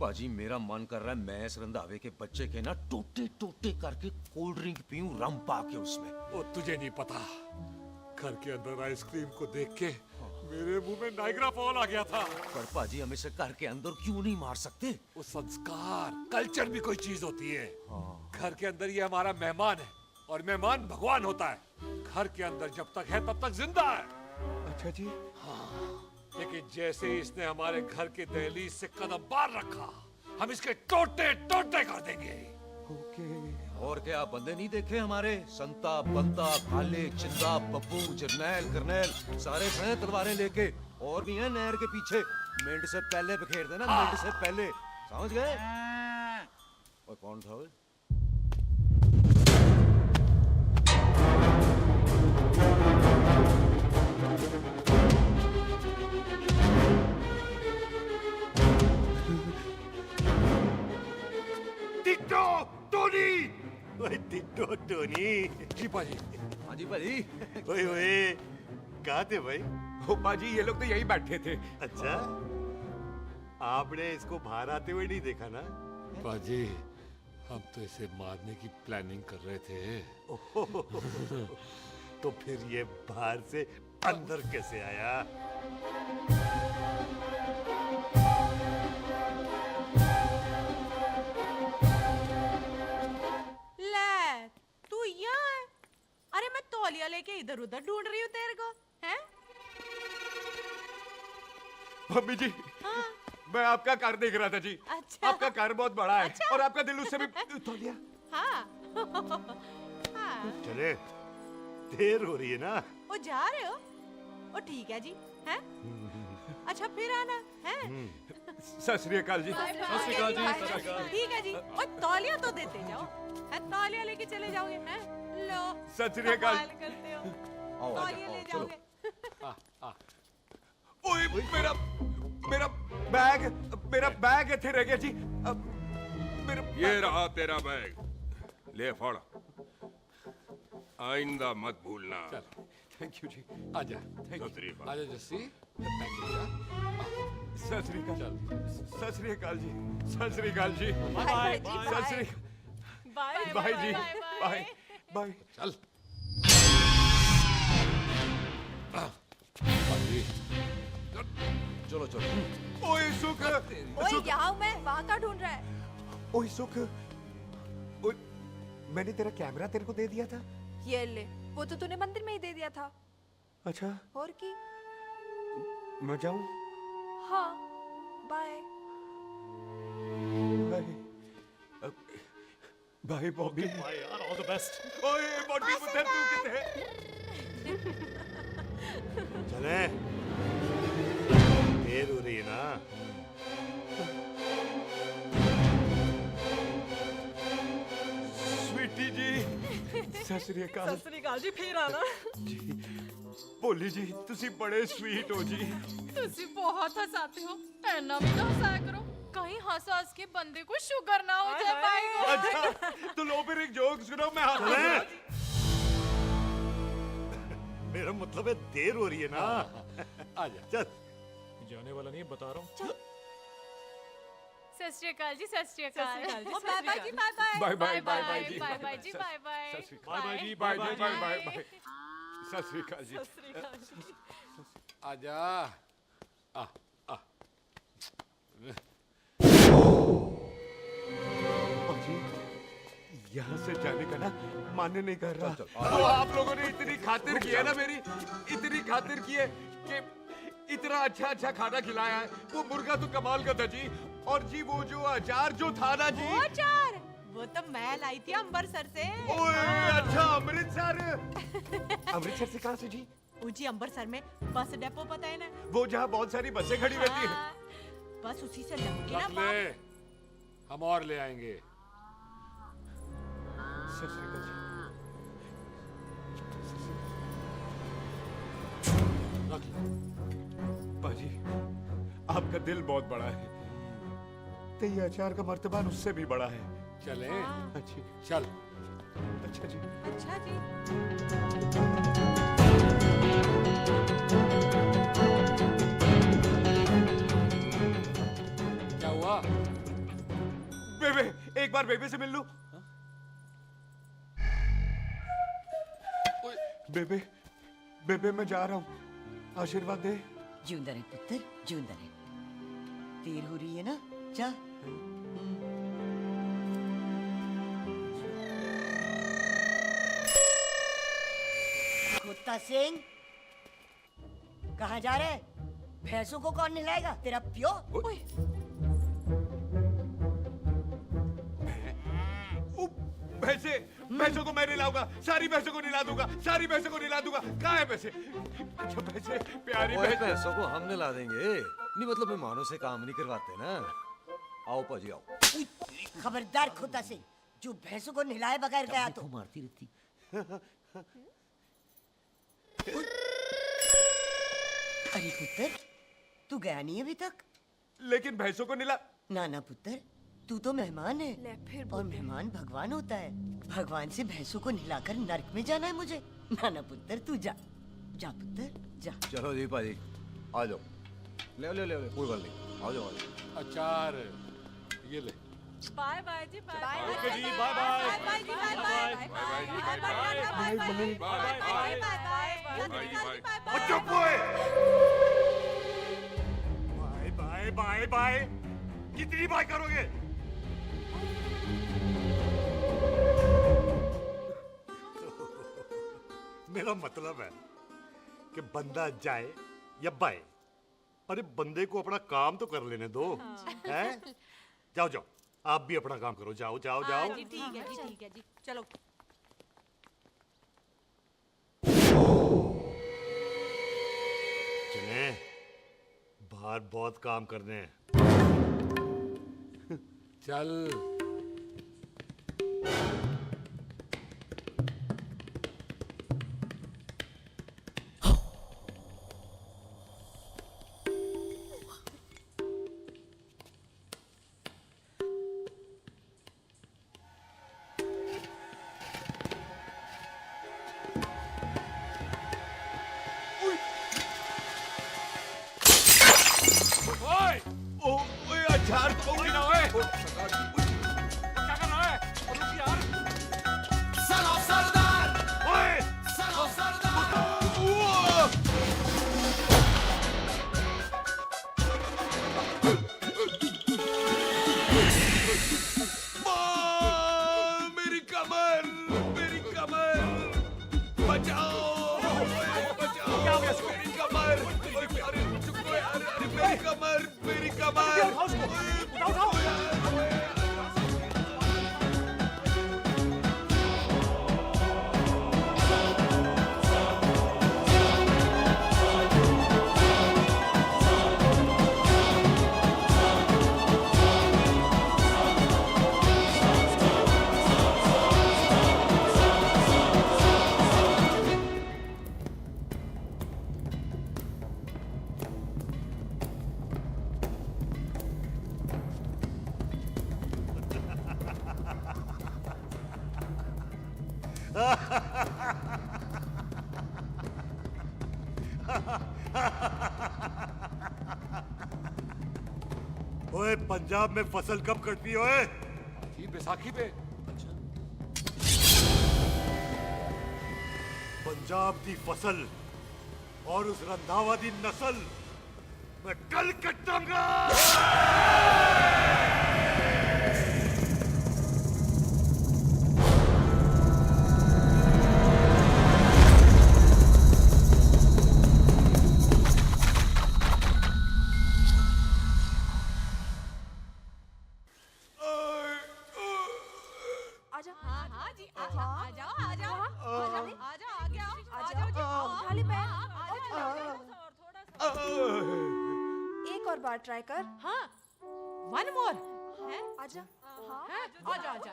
पाजी मेरा मन कर रहा है मैं इस रंधावे के बच्चे के ना टोटे टोटे करके कोल्ड ड्रिंक पीऊं, रम पाके उसमें। वो तुझे नहीं पता, घर के अंदर आइसक्रीम को देख के मेरे मुंह में नाइग्रा फॉल आ गया था। पर पाजी हम इसे घर के अंदर क्यों नहीं मार सकते? वो संस्कार कल्चर भी कोई चीज होती है। घर के अंदर ये हमारा मेहमान है और मेहमान भगवान होता है। घर के अंदर जब तक है तब तक जिंदा है। अच्छा जी। हाँ, लेकिन जैसे ही इसने हमारे घर के दहलीज से कदम बाहर रखा, हम इसके टोटे टोटे कर देंगे। ओके। और क्या आप बंदे नहीं देखे हमारे? संता, बंता, भाले, चिंदा, बब्बू, जरनैल, करनैल सारे हैं तलवारें लेके, और भी हैं नहर के पीछे। मिनट से पहले बिखेर देना, मिनट से पहले, समझ गए? और कौन था वो? Ditto Tony. ओए टिट्टो टोनी। जी पाजी। हाँ जी पाजी। ओए ओए कहाँ थे भाई? ओ पाजी ये लोग तो यही बैठे थे। अच्छा, आपने इसको बाहर आते हुए नहीं देखा ना? पाजी हम तो इसे मारने की प्लानिंग कर रहे थे। तो फिर ये बाहर से अंदर कैसे आया? ले तू यहाँ है? अरे मैं तौलिया लेके इधर उधर ढूंढ रही हूँ तेरे को, हैं? मम्मी जी। हाँ? मैं आपका कार देख रहा था जी। अच्छा। आपका कार बहुत बड़ा है। अच्छा। और आपका दिल उससे भी तौलिया। हाँ। हाँ। चले, देर हो रही है ना? वो जा रहे हो? वो ठीक है जी, हैं? अच्छा फिर आना, हैं? सत श्री अकाल जी। सत श्री अकाल जी, सत श्री अकाल। ठीक है जी। और तौलिया तो देते जाओ, है? तौलिया लेके चले जाओगे, हैं? लो। सत श्री अकाल। कमाल करते हो। आओ, तौलिया आओ, ले चलो। जाओगे। ओए मेरा बैग इथे रह गया जी। अब मेरा ये रहा तेरा बैग, ले फड़। आइंदा मत भूलना। थैंक यू जी। आजा। सत श्री अकाल। आजा जस्सी। सत श्री अकाल। सत श्री अकाल जी। सत श्री अकाल जी। बाय सत श्री बाय बाय जी। Bye bye. चल। चलो चलो। ओए सुख। ओए यहाँ हूँ मैं, वहाँ का ढूंढ रहा है? ओए सुख। ओए मैंने तेरा कैमरा तेरे को दे दिया था। ये ले, वो तो तूने मंदिर में ही दे दिया था। अच्छा। और की? मैं जाऊं? हाँ, bye. Bye. Bye Bobby. Bye यार, ऑल द बेस्ट। ओए बॉबी पुत्र तू किथे है? चले, देर हो रही है ना? स्वीटी जी। सत श्री अकाल। सत श्री अकाल जी, फिर आना। भोली जी ਤੁਸੀਂ बड़े स्वीट हो जी। तुसी बहुत हंसाते हो, ऐना भी ना हंसाया करो, कहीं हंस हंस के बंदे को शुगर ना हो जाए भाई को। अच्छा तो लो फिर एक जोक सुनो, मैं मेरा मतलब है देर हो रही है ना। आजा चल। जाने वाला नहीं है, बता रहा हूँ। सत श्री अकाल जी, सत श्री अकाल। बाय बाय जी, bye bye. Bye bye bye bye जी, बाय बाय जी, बाय बाय। बाय बाय जी, bye bye bye bye bye. सत श्री अकाल जी। आजा। आ यहाँ से जाने का ना मन नहीं कर रहा। तो आप लोगों ने इतनी खातिर की है ना मेरी, इतनी खातिर की है कि इतना अच्छा अच्छा खाना खिलाया है। वो मुर्गा तो कमाल का था जी, और जी वो जो अचार जो था ना जी, वो अचार वो तो मैं लाई थी अमृतसर से। ओए अच्छा, अमृतसर। अमृतसर से कहाँ से जी? जी अमृतसर में बस डिपो पता है ना, वो जहाँ बहुत सारी बसें खड़ी रहती हैं। बस उसी से लग रख ले, हम और ले आएंगे। बाजी, आपका दिल बहुत बड़ा है, तो ये अचार का मर्तबान उससे भी बड़ा है। चले? अच्छी चल। अच्छा जी। अच्छा जी। क्या हुआ? बेबे, एक बार बेबे से मिल लूं? बेबे, बेबे मैं जा रहा हूँ, आशीर्वाद दे। जिंदा रहे पुत्र, जिंदा रहे। देर हो रही है ना, जा। कुत्ता सिंह, कहाँ जा रहे? भैंसों को कौन नहलाएगा? तेरा प्यो? भैंसों को मैं नहलाऊंगा, सारी भैंसों को नहला दूंगा, सारी भैंसों को नहला दूंगा। कहाँ है पैसे? अच्छा पैसे, प्यारी पैसों को हम नहला देंगे, नहीं मतलब मेहमानों से काम नहीं करवाते ना। आओ पाजी आओ। खबरदार कुत्ता सिंह, जो भैंसों को नहलाए बगैर गया तो मारती रहती। अरे पुत्र, तू गया नहीं अभी तक? लेकिन भैंसों को नहला। ना ना पुत्र, तू तो मेहमान है, और मेहमान भगवान होता है। भगवान से भैंसों को नहलाकर नरक में जाना है मुझे? ना ना पुत्र, तू जा, जा पुत्र जा। चलो जी पाजी, आ जाओ। ले ले ले ले, कोई बात नहीं, आ जाओ आ जाओ। अचार ये ले। बाय बाय जी, बाय बाय। ओके जी, बाय बाय। बाय जी, बाय बाय। बाय बाय जी, बाय बाय। Bye bye. चुप हुए। Bye bye bye bye. कितनी बाय करोगे? मेरा मतलब है कि बंदा जाए या बाय, अरे बंदे को अपना काम तो कर लेने दो। हैं? जाओ जाओ, आप भी अपना काम करो, जाओ जाओ जाओ। जी ठीक है जी, ठीक है जी, चलो। चले, बाहर बहुत काम करने हैं। चल। अचार तो गिना है। क्या कर रहा है? रुक यार। सलाम सरदार। ओए, सलाम सरदार। मेरी कमर, मेरी कमर, बचाओ, बचाओ, मेरी कमर, अरे चुप हो यार, अरे मेरी कमर, मेरी कमर। पंजाब में फसल कब कटती हो? ये बैसाखी पे। पंजाब दी फसल और उस रंधावा दी नस्ल मैं कल कटाऊंगा। आजा हाँ हाँ जी आजा आजा आजा आजा आ गया आजा उठा ले पैर एक और बार ट्राई कर। हाँ वन मोर है आजा हाँ आजा आजा आजा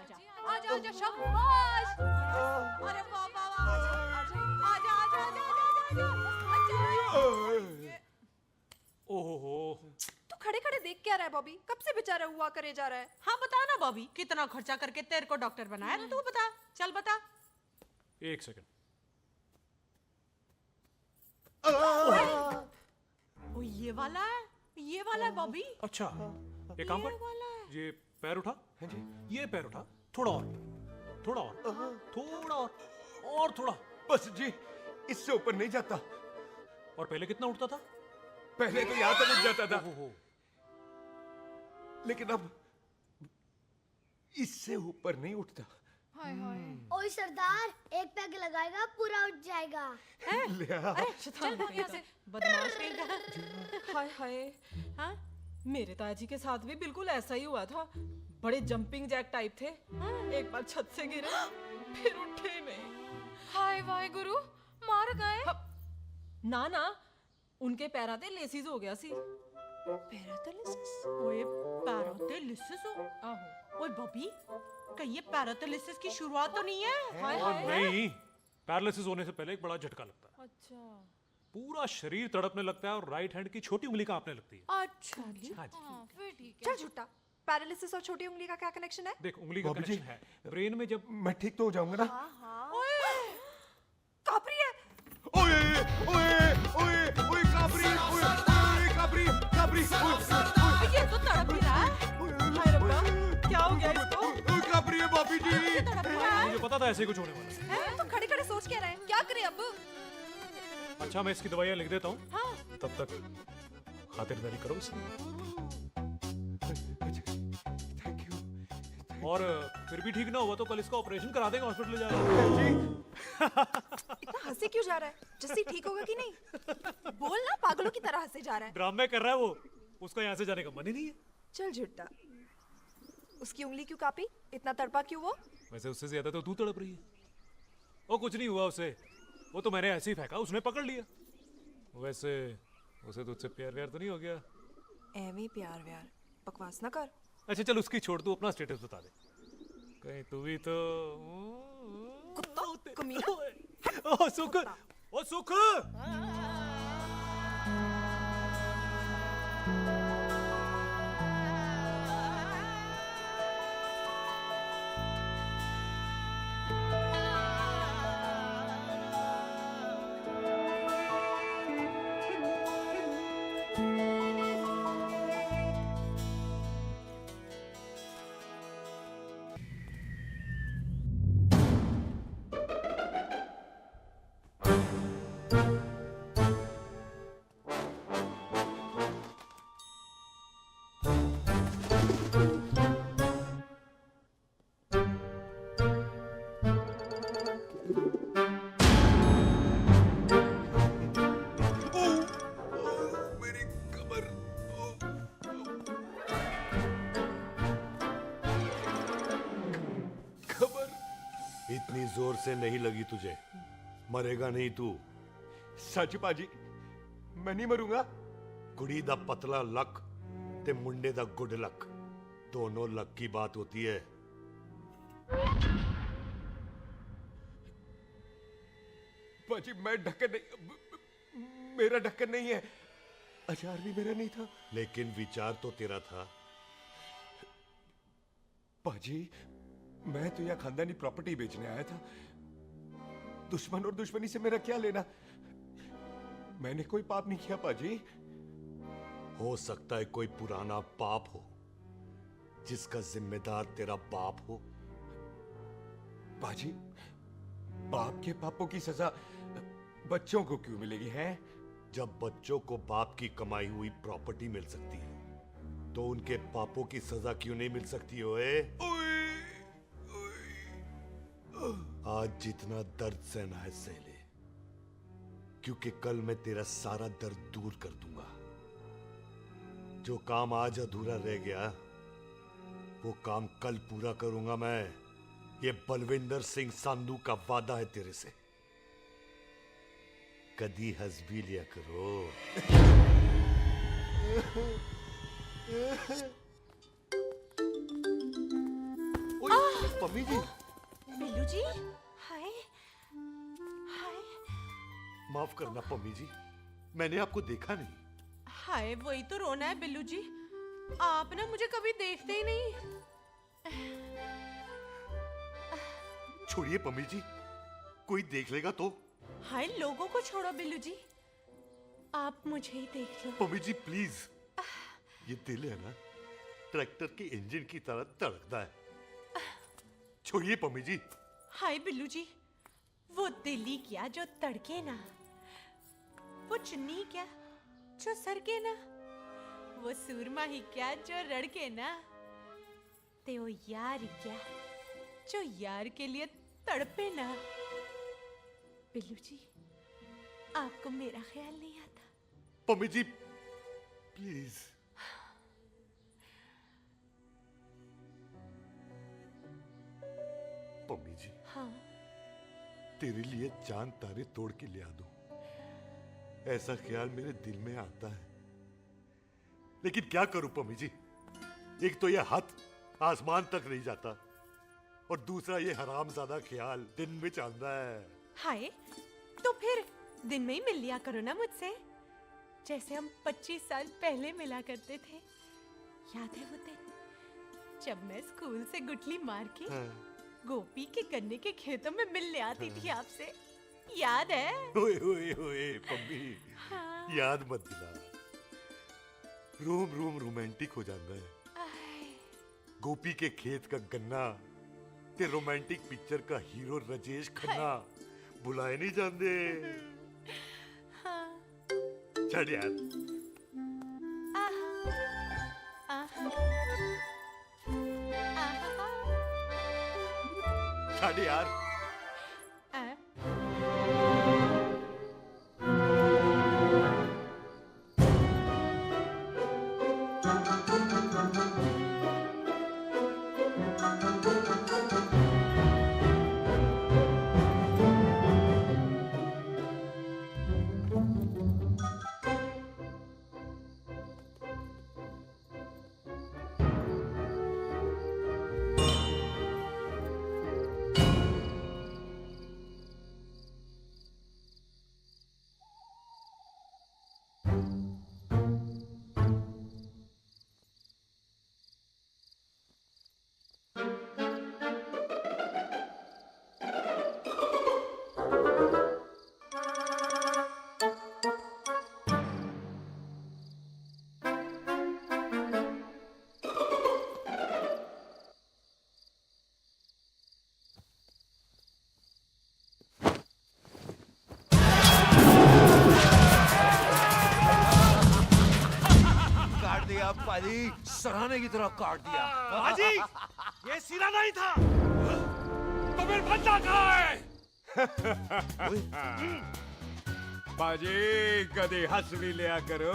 आजा आजा शाबाश अरे वाह वाह वाह आजा आजा आजा आजा आजा ओहो तू खड़े खड़े देख क्या रहा है बॉबी? कब से बेचारा हुआ करे जा रहा है? हाँ बता ना बॉबी, कितना खर्चा करके तेरे को डॉक्टर बनाया तू बता, चल बता। एक सेकंड। ओ ये वाला है बॉबी। अच्छा एक काम कर, ये पैर उठा। ये पैर उठा, थोड़ा और थोड़ा और थोड़ा। बस जी, इससे ऊपर नहीं जाता। और पहले कितना उठता था? पहले तो यहाँ तक उठ जाता था, लेकिन अब इससे ऊपर नहीं उठता। ओए सरदार, एक पैग लगाएगा पूरा उठ जाएगा। चल भाग यहाँ से, बदमाश कहीं का। हाय हाय हाँ मेरे ताजी के साथ भी बिल्कुल ऐसा ही हुआ था। बड़े जंपिंग जैक टाइप थे। एक बार छत से गिरे फिर उठे नहीं। हाय वाहे गुरु, मार गए? ना ना, उनके पैरां ते लेसिस हो गया सी। पैरालिसिस? ओए पैरालिसिस हो? आहो। ओए बॉबी, कहीं ये पैरालिसिस की शुरुआत तो नहीं है? हाय हाय। नहीं, पैरालिसिस होने से पहले एक बड़ा झटका लगता है। अच्छा। पूरा शरीर तड़पने लगता है और राइट हैंड की छोटी उंगली कांपने लगती है। अच्छा हाँ जी। फिर ठीक है। चल झूठा, पैरालिसिस और छोटी उंगली का क्या कनेक्शन है? देख उंगली का कनेक्शन है ब्रेन में। जब मैं ठीक तो हो जाऊंगा ना? ओए कापरी है। ओए ओए ओए ओए काबरी, ओए काबरी काबरी, ये तो तड़प ही रहा है। हाय रब्बा, क्या हो गया इसको? ओए काबरी है बाबी जी। मुझे पता था ऐसे कुछ होने वाला है। तो खड़े खड़े सोच क्या रहे हैं? क्या करें अब? अच्छा मैं इसकी दवाइयाँ लिख देता हूँ। हाँ। तब तक खातिरदारी करो इसकी। और फिर भी ठीक ना हुआ तो कल इसका ऑपरेशन करा देंगे, हॉस्पिटल ले जाएगा। इतना हंसे क्यों जा रहा है? जस्सी ठीक होगा कि नहीं? बोल ना, पागलों की तरह हंसे जा रहा है। ड्रामे कर रहा है वो, उसका यहाँ से जाने का मन ही नहीं है। चल झुट्टा, उसकी उंगली क्यों कापी? इतना तड़पा क्यों वो? वैसे उससे ज्यादा तो तू तड़प रही है। वो कुछ नहीं हुआ उसे, वो तो मैंने ऐसे ही फेंका, उसने पकड़ लिया। वैसे उसे तुझसे प्यार व्यार तो नहीं हो गया? एਵੇਂ प्यार व्यार बकवास ना कर। अच्छा चल उसकी छोड़, तू अपना स्टेटस बता दे। कहीं तू भी तो कुत्ता कमीना। ओ सुख, ओ सुख। इतनी जोर से नहीं लगी तुझे, मरेगा नहीं तू। सच पाजी, मैं नहीं मरूंगा। कुड़ी दा पतला लक ते मुंडे दा गुड लक, दोनों लक की बात होती है। पाजी मैं ढक्कन नहीं, मेरा ढक्कन नहीं है। अचार भी मेरा नहीं था। लेकिन विचार तो तेरा था। पाजी मैं तो यहाँ खानदानी प्रॉपर्टी बेचने आया था। दुश्मन और दुश्मनी से मेरा क्या लेना? मैंने कोई पाप नहीं किया पाजी। हो सकता है कोई पुराना पाप हो, जिसका जिम्मेदार तेरा बाप हो? बाजी, बाप के पापों की सजा बच्चों को क्यों मिलेगी है? जब बच्चों को बाप की कमाई हुई प्रॉपर्टी मिल सकती है, तो उनके पापों की सजा क्यों नहीं मिल सकती? ओए आज जितना दर्द सहना है सह ले, क्योंकि कल मैं तेरा सारा दर्द दूर कर दूंगा। जो काम आज अधूरा रह गया, वो काम कल पूरा करूंगा मैं। ये बलविंदर सिंह संधू का वादा है तेरे से। कदी हंस भी लिया करो। मम्मी जी, बिल्लू जी, हाय हाय। माफ करना पम्मी जी, मैंने आपको देखा नहीं। हाय, वही तो रोना है बिल्लू जी, आप ना मुझे कभी देखते ही नहीं। छोड़िए पम्मी जी, कोई देख लेगा तो। हाय, लोगों को छोड़ो बिल्लू जी, आप मुझे ही देख लो। पम्मी जी प्लीज, ये दिल है ना, ट्रैक्टर के इंजन की तरह धड़कता है। छोड़िए पम्मी जी। हाय बिल्लू जी, वो दिल्ली क्या जो तड़के ना, वो चुन्नी क्या जो सरके ना, वो सूरमा ही क्या जो रड़के ना, ते वो यार ही क्या जो यार के लिए तड़पे ना। बिल्लू जी, आपको मेरा ख्याल नहीं आता? पम्मी जी प्लीज। पम्मी जी, हाँ, तेरे लिए चांद तारे तोड़ के ले आ दूं, ऐसा ख्याल मेरे दिल में आता है। लेकिन क्या करूं पम्मी जी, एक तो ये हाथ आसमान तक नहीं जाता, और दूसरा ये हरामजादा ख्याल दिन में चांदा है। हाय, तो फिर दिन में ही मिल लिया करो ना मुझसे, जैसे हम 25 साल पहले मिला करते थे। याद है वो दिन जब मैं स्कूल से गुठली मार के गोपी के गन्ने के खेतों में मिलने आती थी आपसे? याद है? ओए ओए ओए पम्मी, हाँ। याद मत दिला, रोम रोम रोमांटिक हो जाता है। गोपी के खेत का गन्ना ते रोमांटिक पिक्चर का हीरो राजेश खन्ना बुलाए नहीं जाते। हाँ। चल यार। चल यार। पाजी, सराहने की तरह काट दिया। पाजी, ये सिरा नहीं था, तो फिर बंदा कहाँ है? बाजी, कभी हंस भी लिया करो।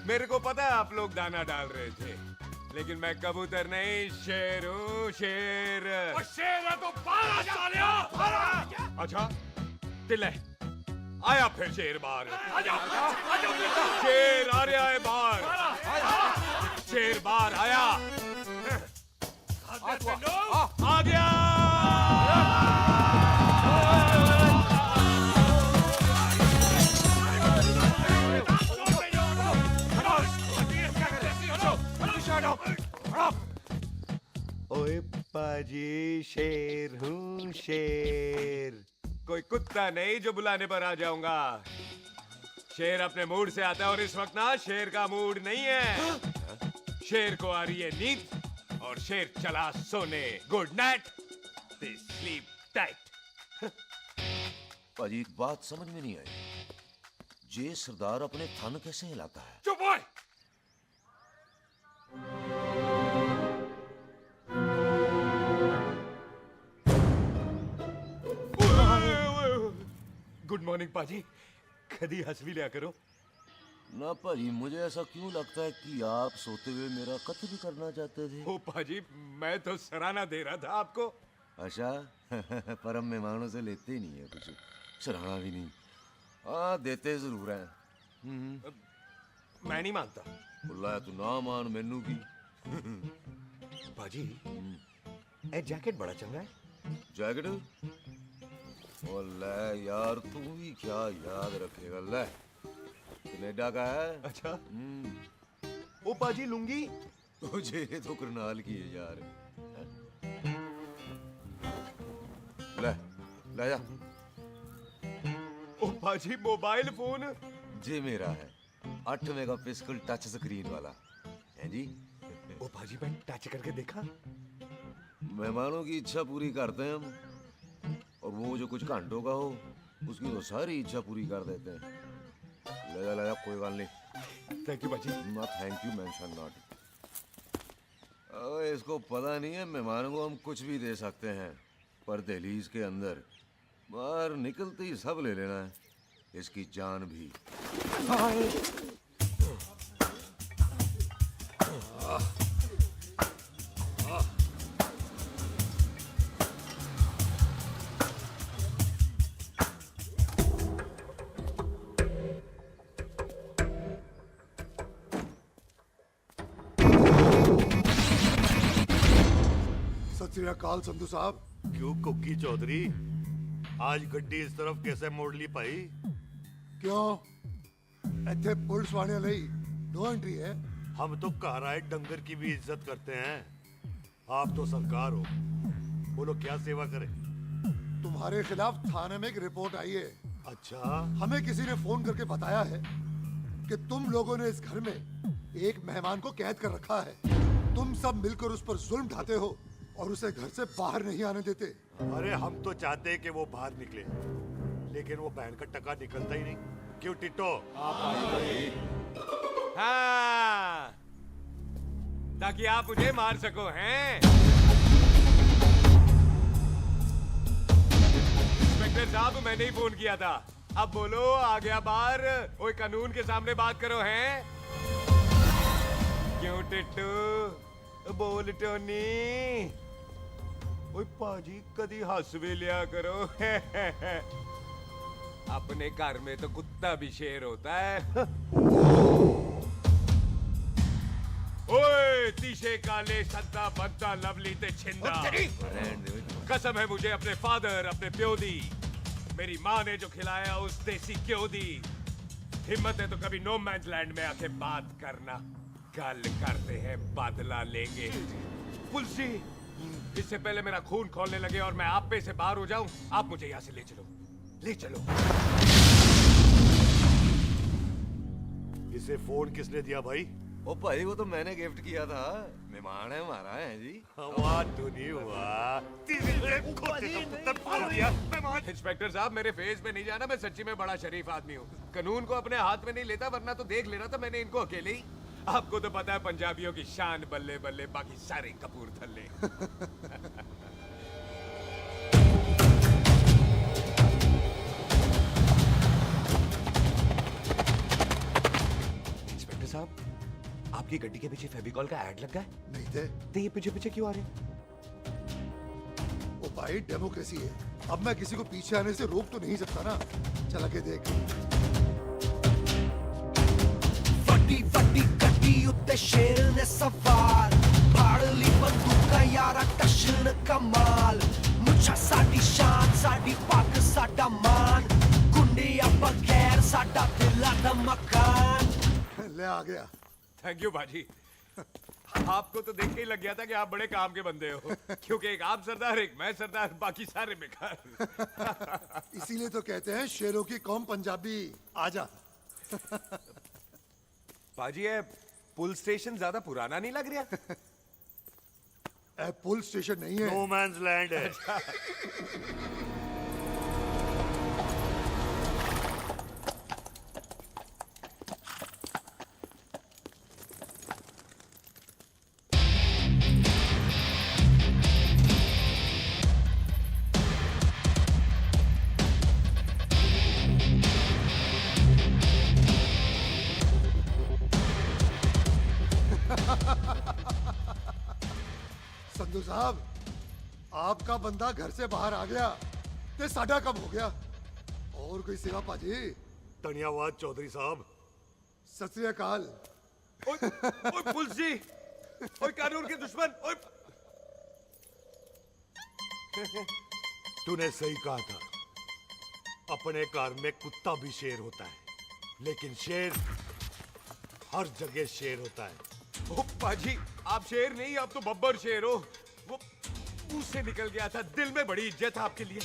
मेरे को पता है आप लोग दाना डाल रहे थे, लेकिन मैं कबूतर नहीं, शेर हूँ, शेर। और शेर है तो बारह सालिया, बारह। अच्छा, दिले आया फिर शेर बाहर। आजा, आजा, शेर आ रहा है बाहर। शेर बाहर आया। आ गया। ओए पाजी, शेर हूँ, शेर। कोई कुत्ता नहीं जो बुलाने पर आ जाऊंगा। शेर अपने मूड से आता है, और इस वक्त ना शेर का मूड नहीं है। शेर को आ रही है नींद और शेर चला सोने। Good night, they sleep tight. भाजी एक बात समझ में नहीं आई, जे सरदार अपने थन कैसे हिलाता है? चुप ओए! गुड मॉर्निंग पाजी, कभी हंस भी लिया करो। ना भाजी, मुझे ऐसा क्यों लगता है कि आप सोते हुए मेरा कत्ल भी करना चाहते थे? ओ पाजी, मैं तो सराहना दे रहा था आपको। अच्छा पर हम मेहमानों से लेते ही नहीं है कुछ, सराहना भी नहीं। हाँ देते जरूर हैं। मैं नहीं मानता। बुलाया तू ना मान मैनू की। पाजी ए जैकेट बड़ा चंगा है। जैकेट? ओ ले यार, तू भी क्या याद रखेगा। ले कनेडा का है। अच्छा। ओ पाजी लुंगी? तुझे तो करनाल की है यार। ले ले जा। ओ पाजी मोबाइल फोन? जी मेरा है, 8 मेगापिक्सल टच स्क्रीन वाला है जी। ओ पाजी मैं टच करके देखा। मेहमानों की इच्छा पूरी करते हैं हम, और वो जो कुछ घंटों का हो उसकी तो सारी इच्छा पूरी कर देते हैं। ले जा कोई बात नहीं। थैंक यू बाजी। ना थैंक यू मेंशन नॉट। इसको पता नहीं है मेहमानों को हम कुछ भी दे सकते हैं, पर दहलीज के अंदर बाहर निकलते ही सब ले लेना है, इसकी जान भी। सत श्री अकाल संधू साहब। क्यों कुक्की चौधरी, आज गड्डी इस तरफ कैसे मोड़ ली पाई? क्यों इतने पुलिस वाले नहीं, नो एंट्री है। हम तो घर आए डंगर की भी इज्जत करते हैं। आप तो सरकार हो, बोलो क्या सेवा करें? तुम्हारे खिलाफ थाने में एक रिपोर्ट आई है। अच्छा? हमें किसी ने फोन करके बताया है कि तुम लोगों ने इस घर में एक मेहमान को कैद कर रखा है। तुम सब मिलकर उस पर जुल्म ढाते हो और उसे घर से बाहर नहीं आने देते। अरे हम तो चाहते हैं कि वो बाहर निकले, लेकिन वो बहन का टका निकलता ही नहीं। क्यों टिट्टो? हाँ, ताकि आप मुझे मार सको हैं? इंस्पेक्टर साहब मैंने ही फोन किया था। अब बोलो आ गया बाहर। ओए कानून के सामने बात करो हैं? क्यों टिट्टू? बोल टोनी। ओए पाजी कदी हंस भी लिया करो। अपने घर में तो कुत्ता भी शेर होता है। ओए तीशे काले सद्दा बद्दा लवली ते छिंदा, कसम है मुझे अपने फादर अपने प्यो दी, मेरी माँ ने जो खिलाया उस देसी क्यों दी। हिम्मत है तो कभी नो मैंस लैंड में आके बात करना। कल करते हैं बदला लेंगे। पुलसी इससे पहले मेरा खून खोलने लगे और मैं आप पे से बाहर हो जाऊं, आप मुझे यहाँ से ले चलो, ले चलो। इसे फोन किसने दिया भाई? ओ भाई वो तो मैंने गिफ्ट किया था, मेहमान है हमारा है जी। वाह टोनी वाह। इंस्पेक्टर साहब मेरे फेस पे नहीं जाना, मैं सच्ची में बड़ा शरीफ आदमी हूँ। कानून को अपने हाथ में नहीं लेता, वरना तो देख लेना था मैंने इनको अकेले ही। आपको तो पता है पंजाबियों की शान बल्ले बल्ले, बाकी सारे कपूरथल्ले। इंस्पेक्टर साहब आपकी गड्डी के पीछे फेविकॉल का ऐड लग गया है? नहीं थे। तो ये पीछे पीछे क्यों आ रहे? ओ भाई डेमोक्रेसी है, अब मैं किसी को पीछे आने से रोक तो नहीं सकता ना। चला के देख। ਵੱਡੀ ਵੱਡੀ ਗੱਡੀ ਉੱਤੇ ਸ਼ੇਰ ਨੇ ਸਵਾਰ, ਫਾੜ ਲਈ ਬੰਦੂਕਾਂ ਯਾਰਾ ਟਸ਼ਨ ਕਮਾਲ, ਮੁੱਛਾਂ ਸਾਡੀ ਸ਼ਾਨ ਸਾਡੀ ਪੱਗ ਸਾਡਾ ਮਾਨ, ਗੁੰਡੇ ਆ ਬਗੈਰ ਸਾਡਾ ਦਿਲਾਂ ਦਾ ਮਕਾਨ। ले आ गया। थैंक यू बाजी। आपको तो देख के ही लग गया था कि आप बड़े काम के बंदे हो, क्योंकि एक आप सरदार एक मैं सरदार, बाकी सारे बेकार। इसीलिए तो कहते हैं शेरों की कौम पंजाबी। आजा। बाजी है पुल स्टेशन ज्यादा पुराना नहीं लग रहा? पुल स्टेशन नहीं है, नो मैंस लैंड है। संधू साहब, आपका बंदा घर से बाहर आ गया ते साडा कब हो गया। और कोई सेवा पाजी? धन्यवाद चौधरी साहब। सत श्री अकाल। ओए पुलिस जी, ओए कानून के दुश्मन, ओए। तूने सही कहा था, अपने घर में कुत्ता भी शेर होता है, लेकिन शेर हर जगह शेर होता है। ओ पाजी, आप शेर नहीं, आप तो बब्बर शेर हो। वो मुंह से निकल गया था, दिल में बड़ी इज्जत है आपके लिए।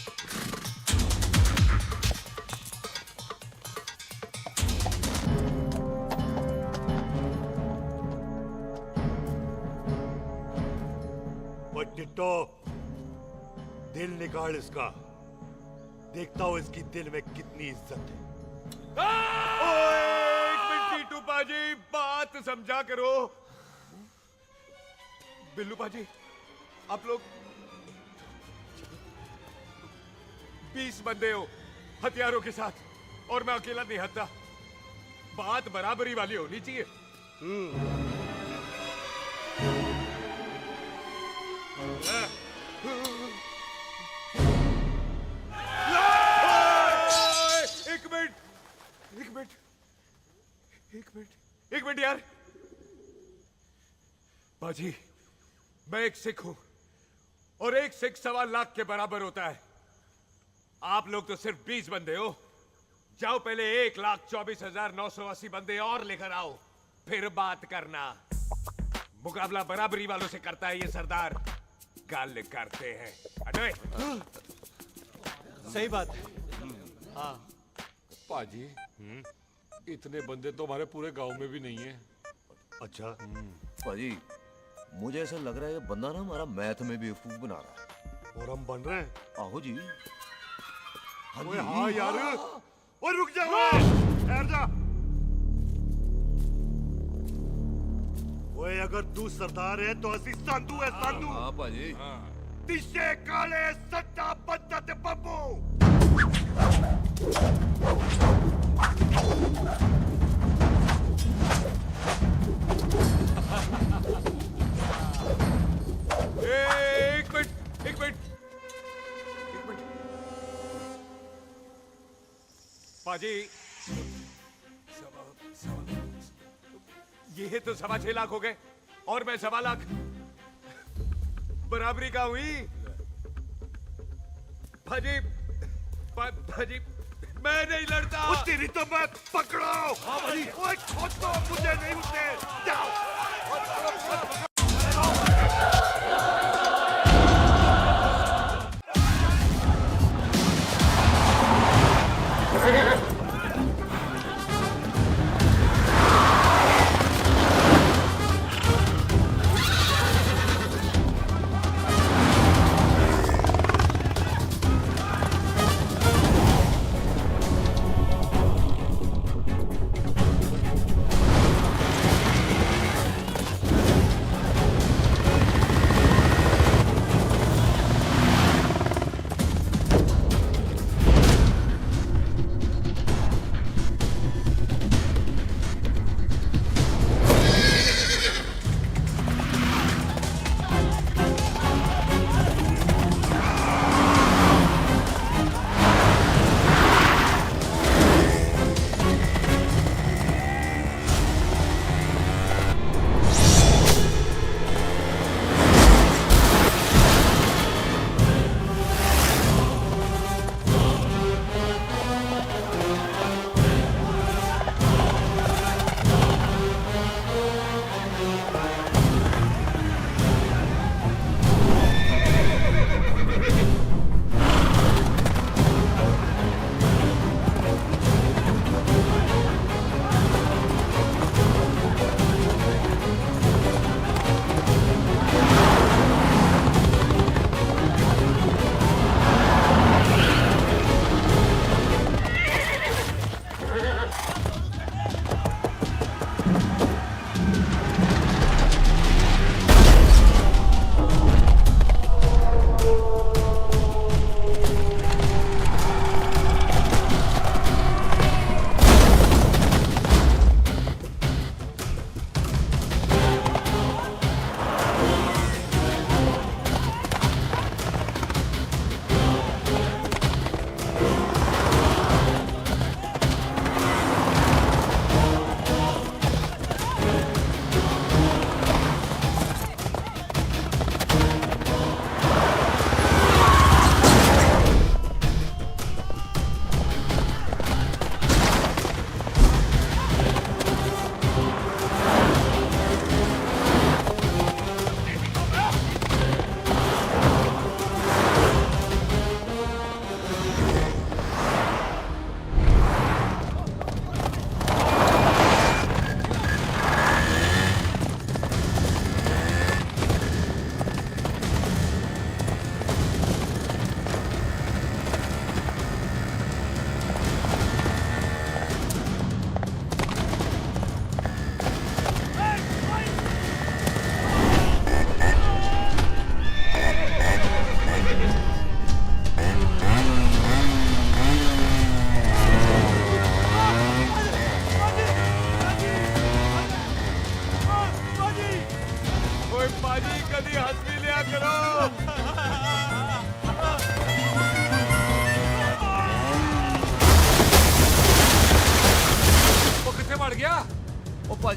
वो टिट्टो, दिल निकाल इसका, देखता हूं इसकी दिल में कितनी इज्जत है। एक मिनट टीटू पाजी, बात समझा करो। बिल्लू पाजी, आप लोग 20 बंदे हो हथियारों के साथ, और मैं अकेला नहीं हत्या। बात बराबरी वाली होनी चाहिए। एक मिनट यार। बाजी, मैं एक सिख हूं, और एक सिख 1.25 लाख के बराबर होता है। आप लोग तो सिर्फ 20 बंदे हो। जाओ पहले 1,24,980 बंदे और लेकर आओ, फिर बात करना। मुकाबला बराबरी वालों से करता है ये सरदार, गल करते हैं। अरे सही बात है। हाँ पाजी, इतने बंदे तो हमारे पूरे गांव में भी नहीं है। अच्छा पाजी, मुझे ऐसा लग रहा है ये बंदा ना हमारा मैथ में बेवकूफ बना रहा है। और हम बन रहे हैं? आहो जी। ओए हाँ यार, ओए रुक जा, ठहर जा। ओए अगर तू सरदार है तो असी संधू है, संधू। हाँ पाजी। दिशे काले सट्टा बद्दा ते बब्बू। एक मिनट। पाजी, ये तो 6.25 लाख हो गए, और मैं 1.25 लाख। बराबरी का हुई। भाजी, भाजी, मैं नहीं लड़ता। तेरी तो मैं पकड़ो। हाँ भाई। ओए खोद दो, मुझे नहीं उठने। जाओ।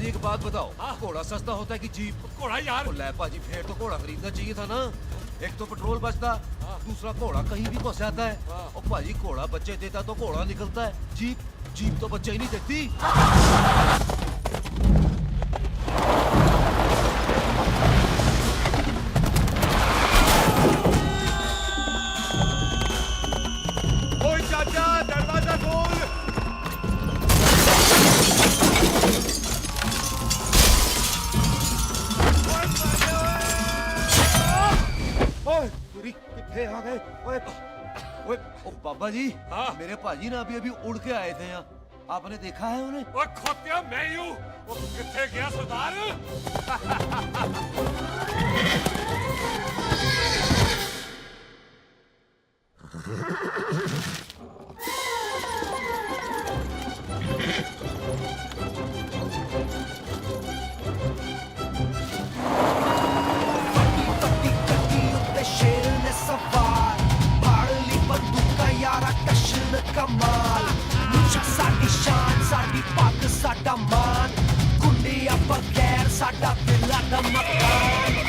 पाजी एक बात बताओ, घोड़ा सस्ता होता है कि जीप? घोड़ा यार। ले पाजी फिर तो घोड़ा खरीदना चाहिए था ना। एक तो पेट्रोल बचता, दूसरा घोड़ा कहीं भी फंस जाता है। और पाजी घोड़ा बच्चे देता तो घोड़ा निकलता है, जीप तो बच्चे ही नहीं देती। ओए चाचा, दरवाजा खोल। ओए तेरी कितने आ गए? ओए ओए ओ बाबा जी, मेरे पाजी ना अभी उड़ के आए थे यहाँ, आपने देखा है उन्हें? ओए खोतिया मैं ही हूँ। वो किथे गया सरदार? शेर ने सवार फाड़ ली बंदूका यारा टशन कमाल मुझा साडी शान साडी पग साडा मान गुंडिया बगैर साडा दिला दा मकान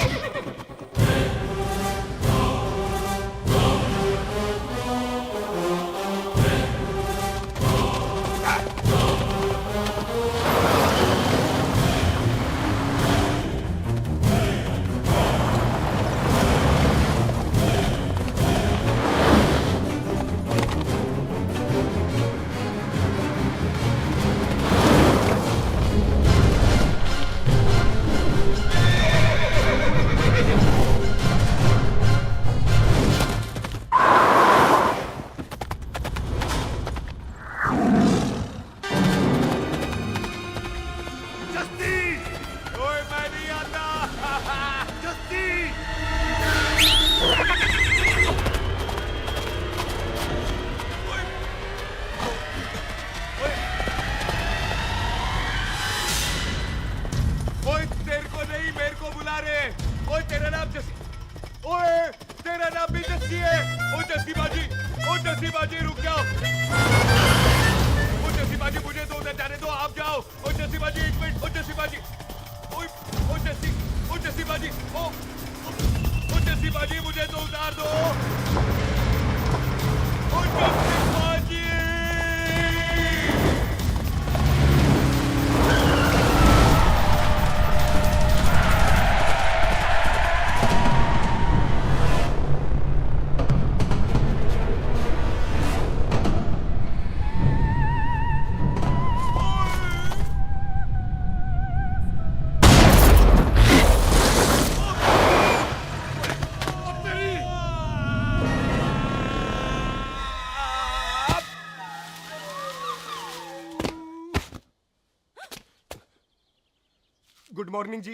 गुड मॉर्निंग जी।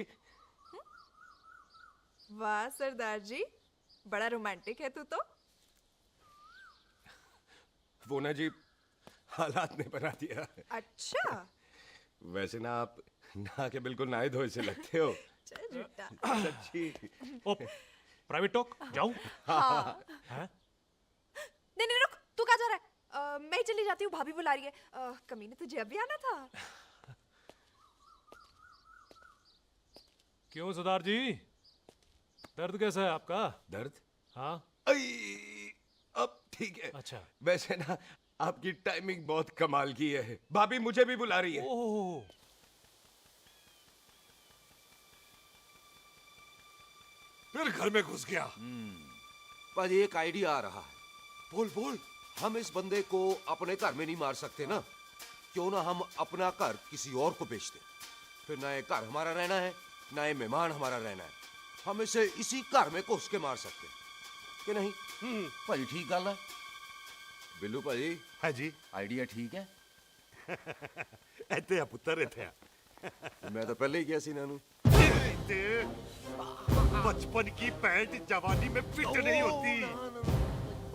वाह सरदार जी, बड़ा रोमांटिक है तू तो। वो ना जी, हालात ने बना दिया। अच्छा। वैसे ना आप नहा के बिल्कुल नहाए धोए से लगते हो। चल झूठा। सच्ची। ओ, प्राइवेट टॉक जाऊं? हाँ। हैं? नहीं नहीं रुक, तू कहाँ जा रहा है? मैं ही चली जाती हूँ, भाभी बुला रही है। कमीने तुझे अभी आना था। क्यों सरदार जी, दर्द कैसा है आपका? दर्द? हाँ। अब ठीक है। अच्छा। वैसे ना आपकी टाइमिंग बहुत कमाल की है। भाभी मुझे भी बुला रही है। ओह। फिर घर में घुस गया। पाजी एक आइडिया आ रहा है। बोल बोल। हम इस बंदे को अपने घर में नहीं मार सकते ना, क्यों ना हम अपना घर किसी और को बेच दें। फिर ना ये घर हमारा रहना है, ना ये मेहमान हमारा रहना है। हम इसे इसी घर में घुस के मार सकते हैं कि नहीं? भाजी ठीक गल है। बिल्लू भाजी। हाँ जी। आइडिया ठीक है। ਇੱਥੇ ਆ ਪੁੱਤਰ ਇੱਥੇ ਆ। मैं तो पहले ही किया सी नानू। बचपन की पैंट जवानी में फिट नहीं होती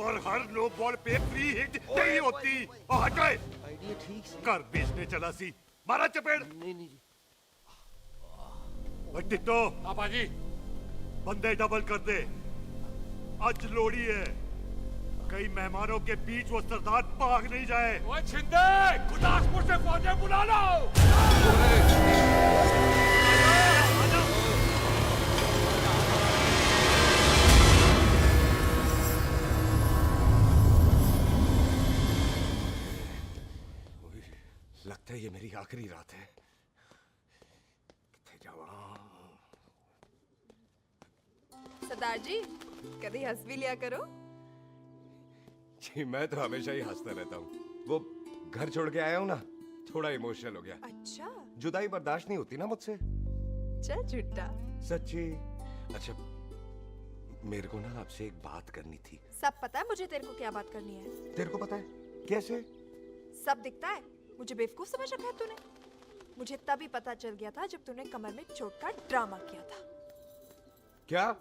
और हर नो बॉल पे फ्री हिट नहीं होती। और हटाए। आइडिया ठीक सी। घर बेचने चला सी, मारा चपेड़। नहीं नहीं जी। टिट्टो। हाँ बाजी। बंदे डबल कर दे, आज लोड़ी है। कई मेहमानों के बीच वो सरदार भाग नहीं जाए। ओए छिंदे, गुरदासपुर से फौजें बुला लो। लगता है ये मेरी आखिरी रात है। सरदार जी कभी हंस भी लिया करो। जी मैं तो हमेशा ही हंसता रहता हूँ। वो घर छोड़ के आया हूँ ना, थोड़ा इमोशनल हो गया। अच्छा जुदाई बर्दाश्त नहीं होती ना मुझसे। चल झूठा। सच्ची। अच्छा मेरे को ना आपसे एक बात करनी थी। सब पता है मुझे तेरे को क्या बात करनी है। तेरे को पता है कैसे? सब दिखता है। मुझे बेवकूफ समझ रखा है तूने। मुझे तभी पता चल गया था जब तूने कमर में चोट का ड्रामा किया था। क्या?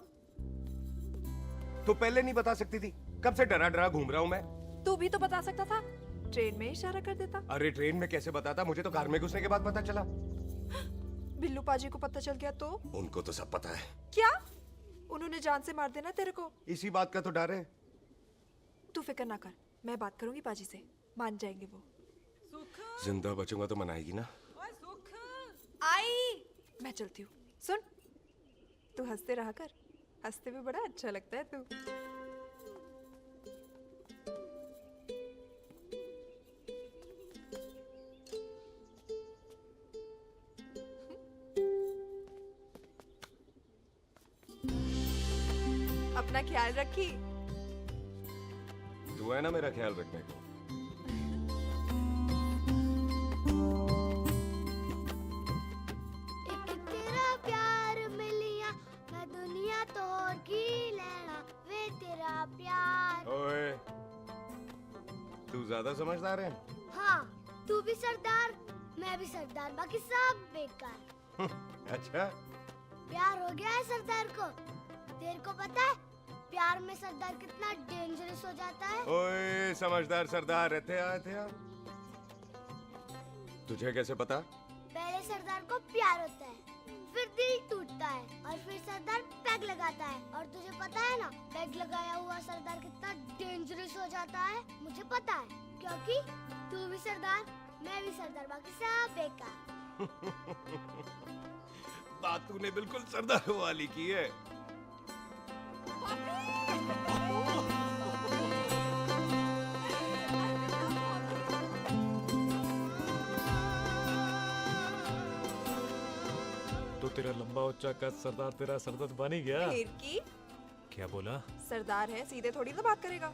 तो पहले नहीं बता सकती थी? कब से डरा डरा घूम रहा हूँ मैं। तू भी तो बता सकता था, ट्रेन में इशारा कर देता। अरे ट्रेन में कैसे बताता? मुझे तो कार में घुसने के बाद पता चला। बिल्लू पाजी को पता चल गया तो? उनको तो सब पता है। क्या? उन्होंने जान से मार देना तेरे को। इसी बात का तो डर है। तू फिक्र ना कर, मैं बात करूंगी पाजी से, मान जाएंगे वो। जिंदा बचूंगा तो मनाएगी ना? आई मैं चलती हूँ। सुन, तू हंसते रहा कर, हंसते में बड़ा अच्छा लगता है तू। अपना ख्याल रखी। तू है ना मेरा ख्याल रखने को। तेरा प्यार मिलिया मैं दुनिया तोड़ की लेना वे तेरा प्यार। ओए तू ज्यादा समझदार है। हाँ तू भी सरदार, मैं भी सरदार, बाकी सब बेकार। अच्छा प्यार हो गया है सरदार को। तेरे को पता है प्यार में सरदार कितना डेंजरस हो जाता है। ओए समझदार सरदार रहते आते हैं। तुझे कैसे पता? पहले सरदार को प्यार होता है, फिर दिल टूटता है और फिर सरदार पैग लगाता है। और तुझे पता है ना पैग लगाया हुआ सरदार कितना डेंजरस हो जाता है। मुझे पता है क्योंकि तू भी सरदार, मैं भी सरदार, बाकी सब बेकार। बात तूने बिल्कुल सरदार वाली की है। तो तेरा लंबा उच्चा कद सरदार तेरा सरदर्द बन ही गया। फिर की? क्या बोला? सरदार है, सीधे थोड़ी ना बात करेगा।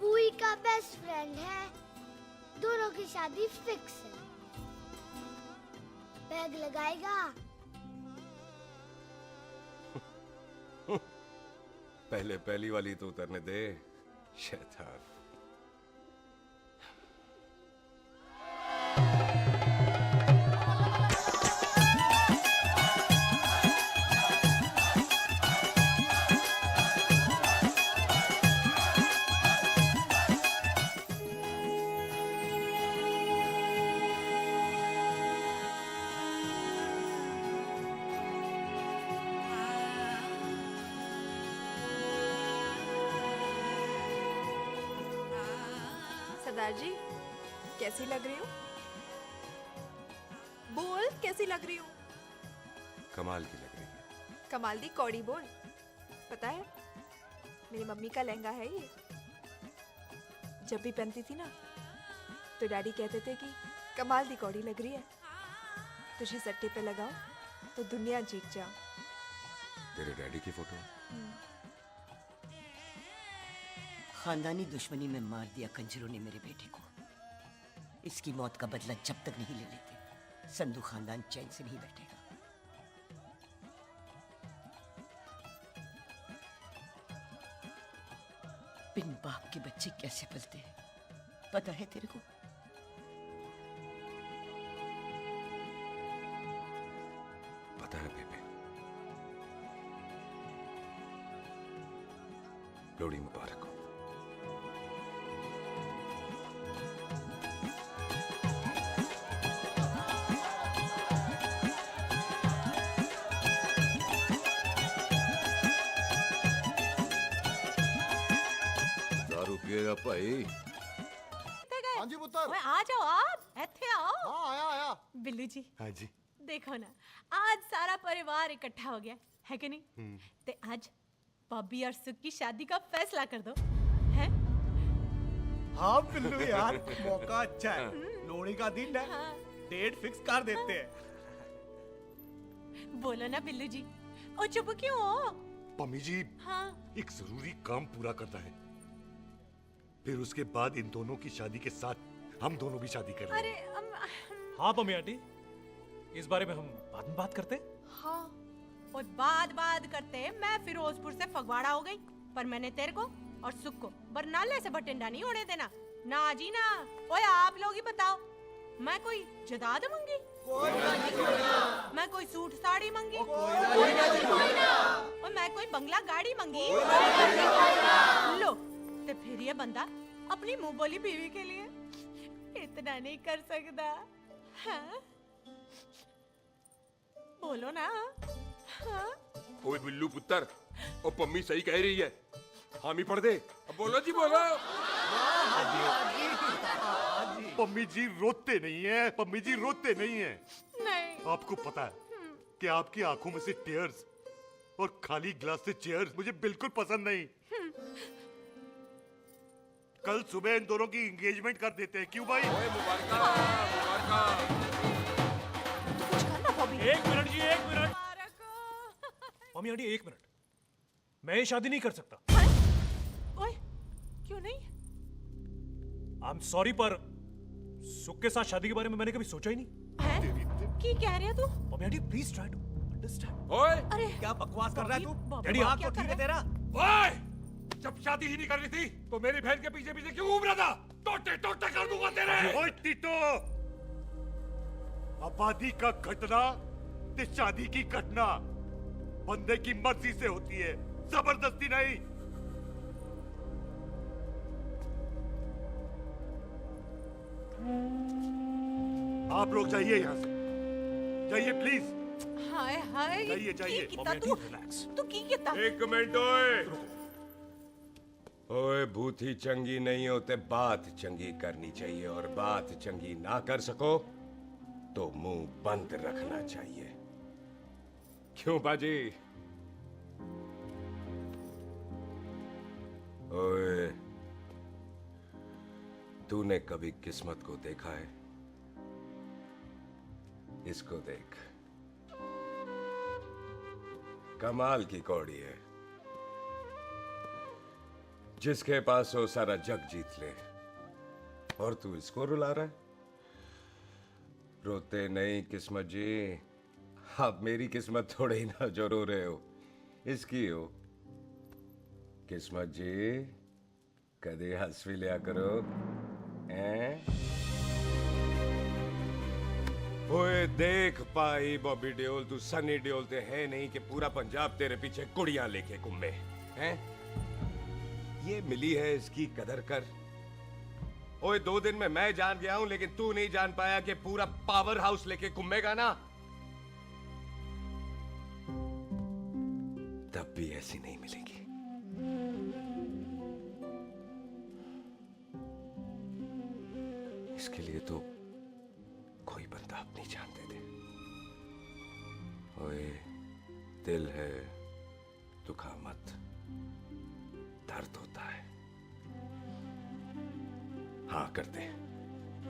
बुई का बेस्ट फ्रेंड है, दोनों की शादी फिक्स है। पैग लगाएगा। पहले पहली वाली तो उतरने दे शैतान। सरदार जी कैसी लग रही हूँ? बोल कैसी लग रही हूँ? कमाल की लग रही है। कमाल दी कौड़ी बोल। पता है मेरी मम्मी का लहंगा है ये। जब भी पहनती थी ना तो डैडी कहते थे कि कमाल दी कौड़ी लग रही है, तुझे सट्टे पे लगाओ तो दुनिया जीत जाओ। तेरे डैडी की फोटो? खानदानी दुश्मनी में मार दिया कंजरों ने मेरे बेटे को। इसकी मौत का बदला जब तक नहीं ले लेते संधू खानदान चैन से नहीं बैठेगा। बिन बाप के बच्चे कैसे पलते हैं पता है तेरे को? पता है बेबे। लोहड़ी मुबारक हो। लगेगा भाई। हाँ जी पुत्र। ओए आ जाओ आप, ਇੱਥੇ आओ। हाँ आया आया। बिल्लू जी। हाँ जी। देखो ना, आज सारा परिवार इकट्ठा हो गया है कि नहीं? ते आज बॉबी और सुख की शादी का फैसला कर दो, हैं? हाँ बिल्लू यार, मौका अच्छा है। लोहड़ी का दिन है, डेट फिक्स कर देते हैं। बोलो ना बिल्लू जी, ओ चुप क्यों हो? पम्मी जी, हाँ। एक जरूरी काम पूरा करना है, फिर उसके बाद इन दोनों की शादी के साथ हम दोनों भी शादी कर अरे हाँ पम्मी आंटी, इस बारे में हम बाद में बात करते। हाँ, और बात करते मैं फिरोजपुर से फगवाड़ा हो गई, पर मैंने तेरे को और सुख को बरनाले से बठिंडा नहीं होने देना। ना जी ना। ओए आप लोग ही बताओ, मैं कोई जदाद मंगी? मैं कोई सूट साड़ी मंगी? और मैं कोई बंगला गाड़ी मंगी? लो, तो फिर ये बंदा अपनी मुंह बोली बीवी के लिए इतना नहीं कर सकता, हाँ? बोलो ना। हाँ? ओए बिल्लू पुत्र, ओ पम्मी सही कह रही है, हामी पढ़ दे। अब बोलो जी बोलो। पम्मी जी रोते नहीं है, पम्मी जी रोते नहीं है। नहीं। आपको पता है कि आपकी आंखों में से टीयर्स और खाली ग्लास से चेयर्स मुझे बिल्कुल पसंद नहीं। कल सुबह इन दोनों की एंगेजमेंट कर देते हैं, क्यों भाई? एक मिनट जी, एक मिनट। मम्मी आंटी एक मिनट, मैं ये शादी नहीं कर सकता। ओए, क्यों नहीं? आई एम सॉरी, पर सुख के साथ शादी के बारे में मैंने कभी सोचा ही नहीं। की कह रही है तू? Mummy aunty please try to understand. ओए, अरे क्या बकवास कर रहा है तू? डैडी दिमाग तो ठीक है तेरा? ओए, जब शादी ही नहीं करनी थी तो मेरी बहन के पीछे पीछे क्यों घूम रहा था? टोटे टोटे कर दूंगा तेरे। ओए टीटो, आबादी का घटना ते शादी की घटना बंदे की मर्जी से होती है, जबरदस्ती नहीं। आप लोग जाइए यहाँ से, जाइए प्लीज। हाय हाय, जाइए जाइए। की कितना तू की कितना? एक मिनट ओए। ओए भूती चंगी नहीं होते, बात चंगी करनी चाहिए, और बात चंगी ना कर सको तो मुंह बंद रखना चाहिए। क्यों बाजी? ओए, तूने कभी किस्मत को देखा है? इसको देख, कमाल की कौड़ी है, जिसके पास हो सारा जग जीत ले, और तू इसको रुला रहा है? रोते नहीं किस्मत जी, आप मेरी किस्मत थोड़े ही ना जो रो रहे हो, इसकी हो। किस्मत जी, कदे हंस भी लिया करो, हैं? ओए देख पाई बॉबी देओल, तू सनी देओल ते है नहीं कि पूरा पंजाब तेरे पीछे कुड़ियां लेके घूमे, हैं? ये मिली है, इसकी कदर कर। ओए 2 दिन में मैं जान गया हूं, लेकिन तू नहीं जान पाया कि पूरा पावर हाउस लेके घूमेगा ना, तब भी ऐसी नहीं मिलेगी। इसके लिए तो कोई बंदा अपनी जान दे दे। ओए, दिल है, दुखा मत, दर्द होता है। हाँ कर दे,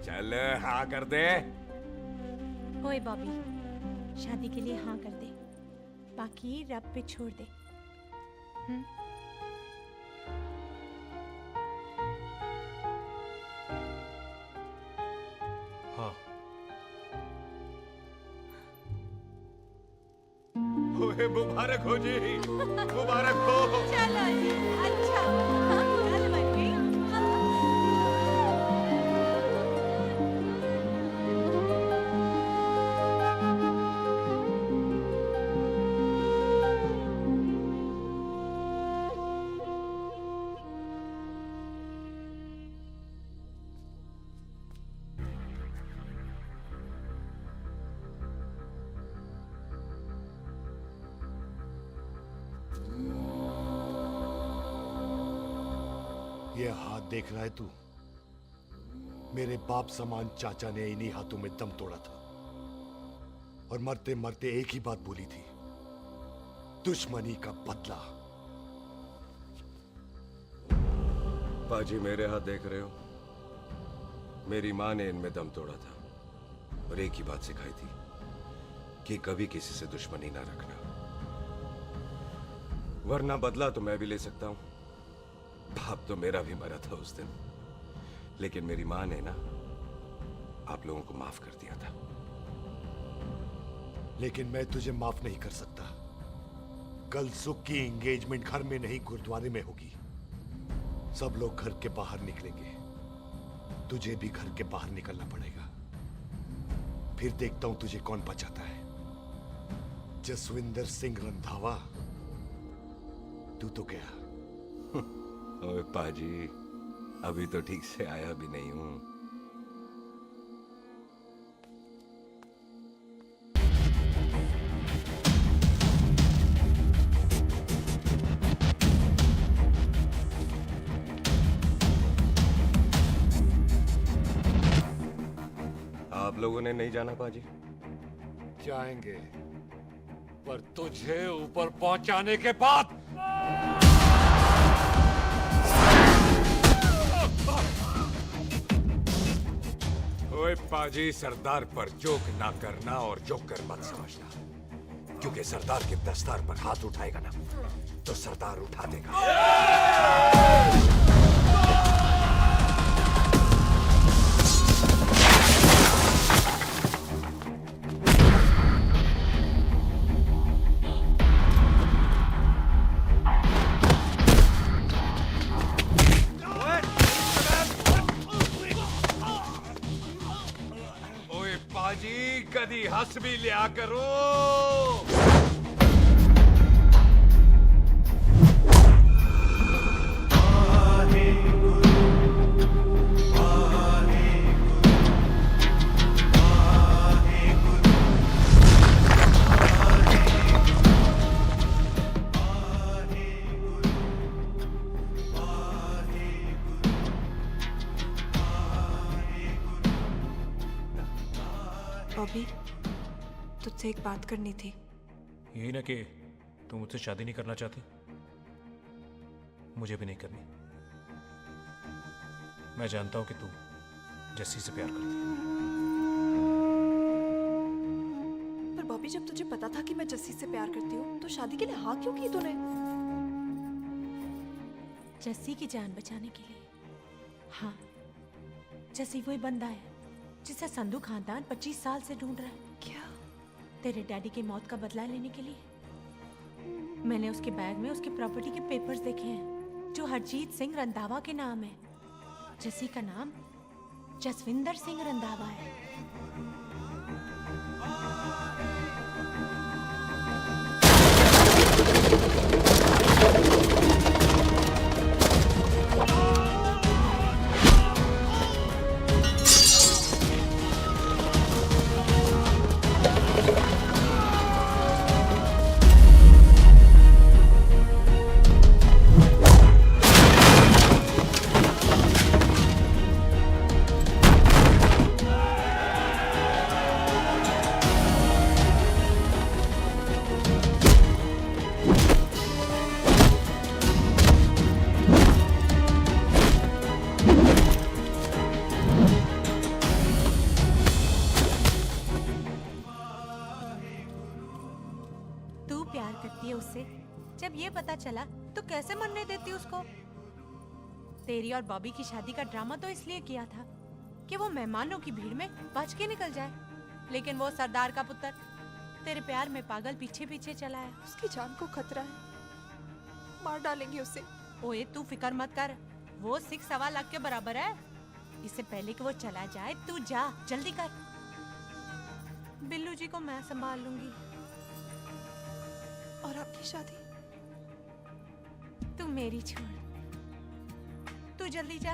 चल हाँ कर दे। ओए बॉबी, शादी के लिए हाँ कर दे, बाकी रब पे छोड़ दे। हाँ। ओए मुबारक हो जी, मुबारक हो। चलो जी, अच्छा, कल बन गई। हाथ देख रहा है तू? मेरे बाप समान चाचा ने इन्हीं हाथों में दम तोड़ा था और मरते मरते एक ही बात बोली थी, दुश्मनी का बदला। पाजी मेरे हाथ देख रहे हो? मेरी माँ ने इनमें दम तोड़ा था और एक ही बात सिखाई थी कि कभी किसी से दुश्मनी ना रखना, वरना बदला तो मैं भी ले सकता हूं। बाप तो मेरा भी मरा था उस दिन, लेकिन मेरी माँ ने ना आप लोगों को माफ कर दिया था। लेकिन मैं तुझे माफ नहीं कर सकता। कल सुख की एंगेजमेंट घर में नहीं गुरुद्वारे में होगी। सब लोग घर के बाहर निकलेंगे, तुझे भी घर के बाहर निकलना पड़ेगा। फिर देखता हूं तुझे कौन बचाता है, जसविंदर सिंह रंधावा तू तो गया। ओए पाजी, अभी तो ठीक से आया भी नहीं हूं। आप लोगों ने नहीं जाना पाजी? जाएंगे, पर तुझे ऊपर पहुंचाने के बाद। ओए पाजी, सरदार पर जोक ना करना और जोकर मत समझना, क्योंकि सरदार के दस्तार पर हाथ उठाएगा ना तो सरदार उठा देगा। कदी हंस भी लिया करो। बॉबी, तुझसे एक बात करनी थी। यही ना कि तू मुझसे शादी नहीं करना चाहती, मुझे भी नहीं करनी। मैं जानता हूं कि तू जस्सी से प्यार करती है। पर बॉबी, जब तुझे पता था कि मैं जस्सी से प्यार करती हूँ तो शादी के लिए हाँ क्यों की तूने? जस्सी की जान बचाने के लिए। हाँ, जस्सी वही बंदा है जिसे संधू खानदान 25 साल से ढूंढ रहा है। क्या? तेरे डैडी की मौत का बदला लेने के लिए। मैंने उसके बैग में उसकी प्रॉपर्टी के पेपर्स देखे हैं जो हरजीत सिंह रंधावा के नाम है। जस्सी का नाम जसविंदर सिंह रंधावा है। जब ये पता चला तो कैसे मरने देती उसको? तेरी और बॉबी की शादी का ड्रामा तो इसलिए किया था कि वो मेहमानों की भीड़ में बच के निकल जाए, लेकिन वो सरदार का पुत्र तेरे प्यार में पागल पीछे पीछे चला है। उसकी जान को खतरा है, मार डालेंगे उसे। ओए तू फिक्र मत कर, वो 6.25 लाख के बराबर है। इससे पहले कि वो चला जाए तू जा, जल्दी कर। बिल्लू जी को मैं संभाल लूंगी। और आपकी शादी? तू मेरी छोड़, तू जल्दी जा।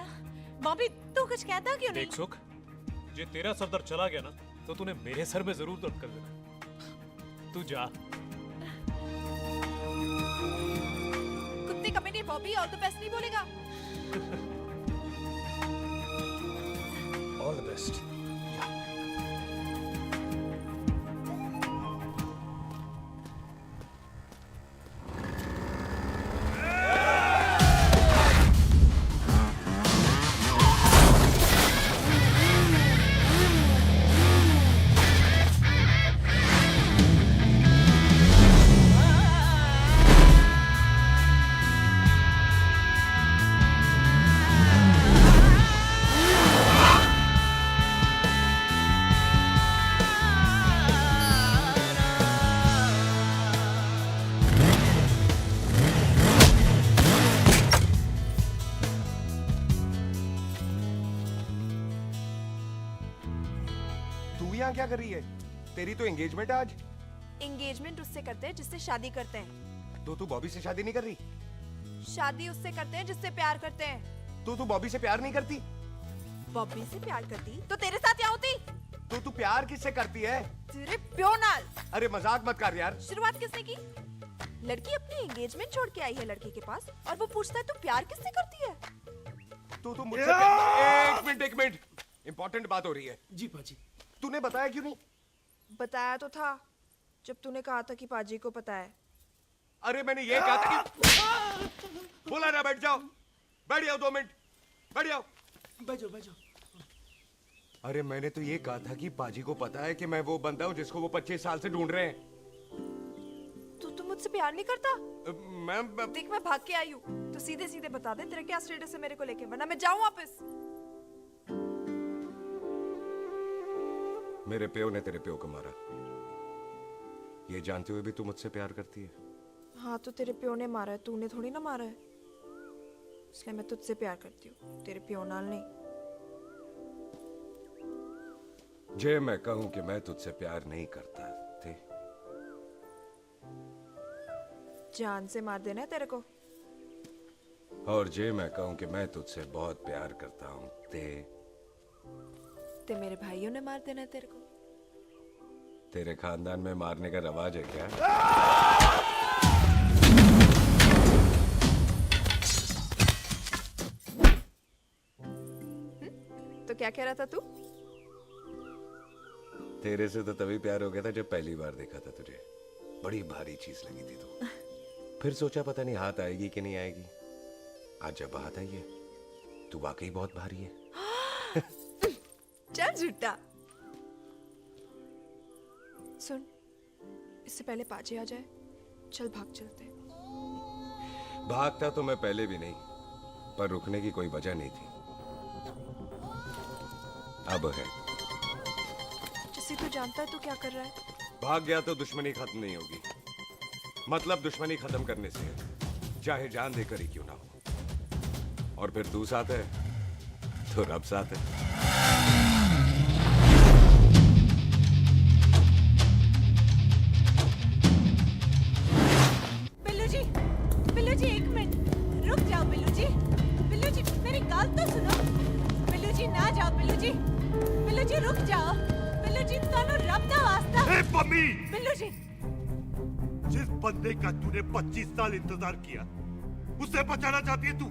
बॉबी तू कुछ कहता क्यों नहीं? देख सुख, जे तेरा सरदार चला गया ना तो तूने मेरे सर में जरूर दर्द कर देना। तू जा। कुत्ते कमीने बॉबी, और तो पैसे नहीं बोलेगा। नेक्स्ट। तू यहाँ क्या कर रही है? तेरी तो एंगेजमेंट है आज। एंगेजमेंट उससे करते हैं जिससे शादी करते हैं। तो तू बॉबी से शादी नहीं कर रही? शादी उससे करते हैं जिससे प्यार करते हैं। तो तू बॉबी से प्यार नहीं करती? बॉबी से प्यार करती तो तेरे साथ क्या होती? तो तू प्यार किससे करती है? तेरे प्यो नाल। अरे मजाक मत कर यार। शुरुआत किसने की? लड़की अपनी एंगेजमेंट छोड़ के आई है लड़के के पास और वो पूछता है तू प्यार किससे करती है? तू मुझसे एक मिनट इंपॉर्टेंट बात हो रही है। जी पाजी। तूने बताया क्यों नहीं? बताया तो था जब तूने कहा था कि पाजी को पता है। अरे मैंने ये कहा था कि बोला ना बैठ जाओ 2 मिनट बैठ जाओ। बैठो। अरे मैंने तो ये कहा था कि पाजी को पता है कि मैं वो बंदा हूँ जिसको वो 25 साल से ढूंढ रहे हैं। तो तू मुझसे प्यार नहीं करता? मैं देख मैं भाग के आई हूँ तो सीधे सीधे बता दे तेरा क्या स्टेटस है मेरे को लेके, वरना मैं जाऊँ वापस। मेरे प्यो ने तेरे प्यो को मारा, ये जानते हुए भी तू मुझसे प्यार करती है? हाँ तो तेरे प्यो ने मारा है, तूने थोड़ी ना मारा है, इसलिए मैं तुझसे प्यार करती हूँ, तेरे प्यो नाल नहीं। जे मैं कहूं कि मैं तुझसे प्यार नहीं करता थे, जान से मार देना है तेरे को। और जे मैं कहूं कि मैं तुझसे बहुत प्यार करता हूं ते मेरे भाइयों ने मार देना है तेरे को। तेरे खानदान में मारने का रवाज है क्या? तो क्या कह रहा था तू? तेरे से तो तभी प्यार हो गया था जब पहली बार देखा था तुझे, बड़ी भारी चीज लगी थी तू। फिर सोचा पता नहीं हाथ आएगी कि नहीं आएगी, आज जब हाथ आई है तू वाकई बहुत भारी है। चल झूठा। सुन, इससे पहले पाजी आ जाए, चल भाग चलते। भागता तो मैं पहले भी नहीं, पर रुकने की कोई वजह नहीं थी, अब है। जिसे तू जानता है तू क्या कर रहा है? भाग गया तो दुश्मनी खत्म नहीं होगी, मतलब दुश्मनी खत्म करने से है, चाहे जान देकर ही क्यों ना हो। और फिर तू साथ है तो रब साथ है। बिल्लू जी एक मिनट रुक जाओ। बिल्लू जी मेरी बात तो सुनो। बिल्लू जी ना जाओ। बिल्लू जी रुक जाओ। बिल्लू जी तानू रब दा वास्ता। ए पम्मी! बिल्लू जी, जिस बंदे का तूने 25 साल इंतजार किया उसे बचाना चाहती है तू?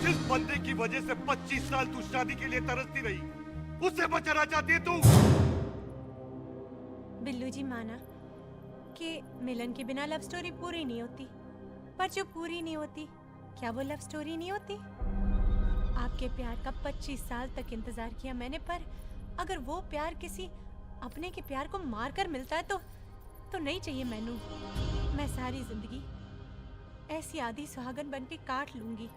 जिस बंदे की वजह से 25 साल तू शादी के लिए तरसती रही उसे बचाना चाहती है तू? बिल्लू जी माना कि मिलन के बिना लव स्टोरी पूरी नहीं होती, पर जो पूरी नहीं होती क्या वो लव स्टोरी नहीं होती? आपके प्यार का 25 साल तक इंतजार किया मैंने, पर अगर वो प्यार किसी अपने के प्यार को मार कर मिलता है तो नहीं चाहिए मैनू। मैं सारी जिंदगी ऐसी आधी सुहागन बन के काट लूंगी,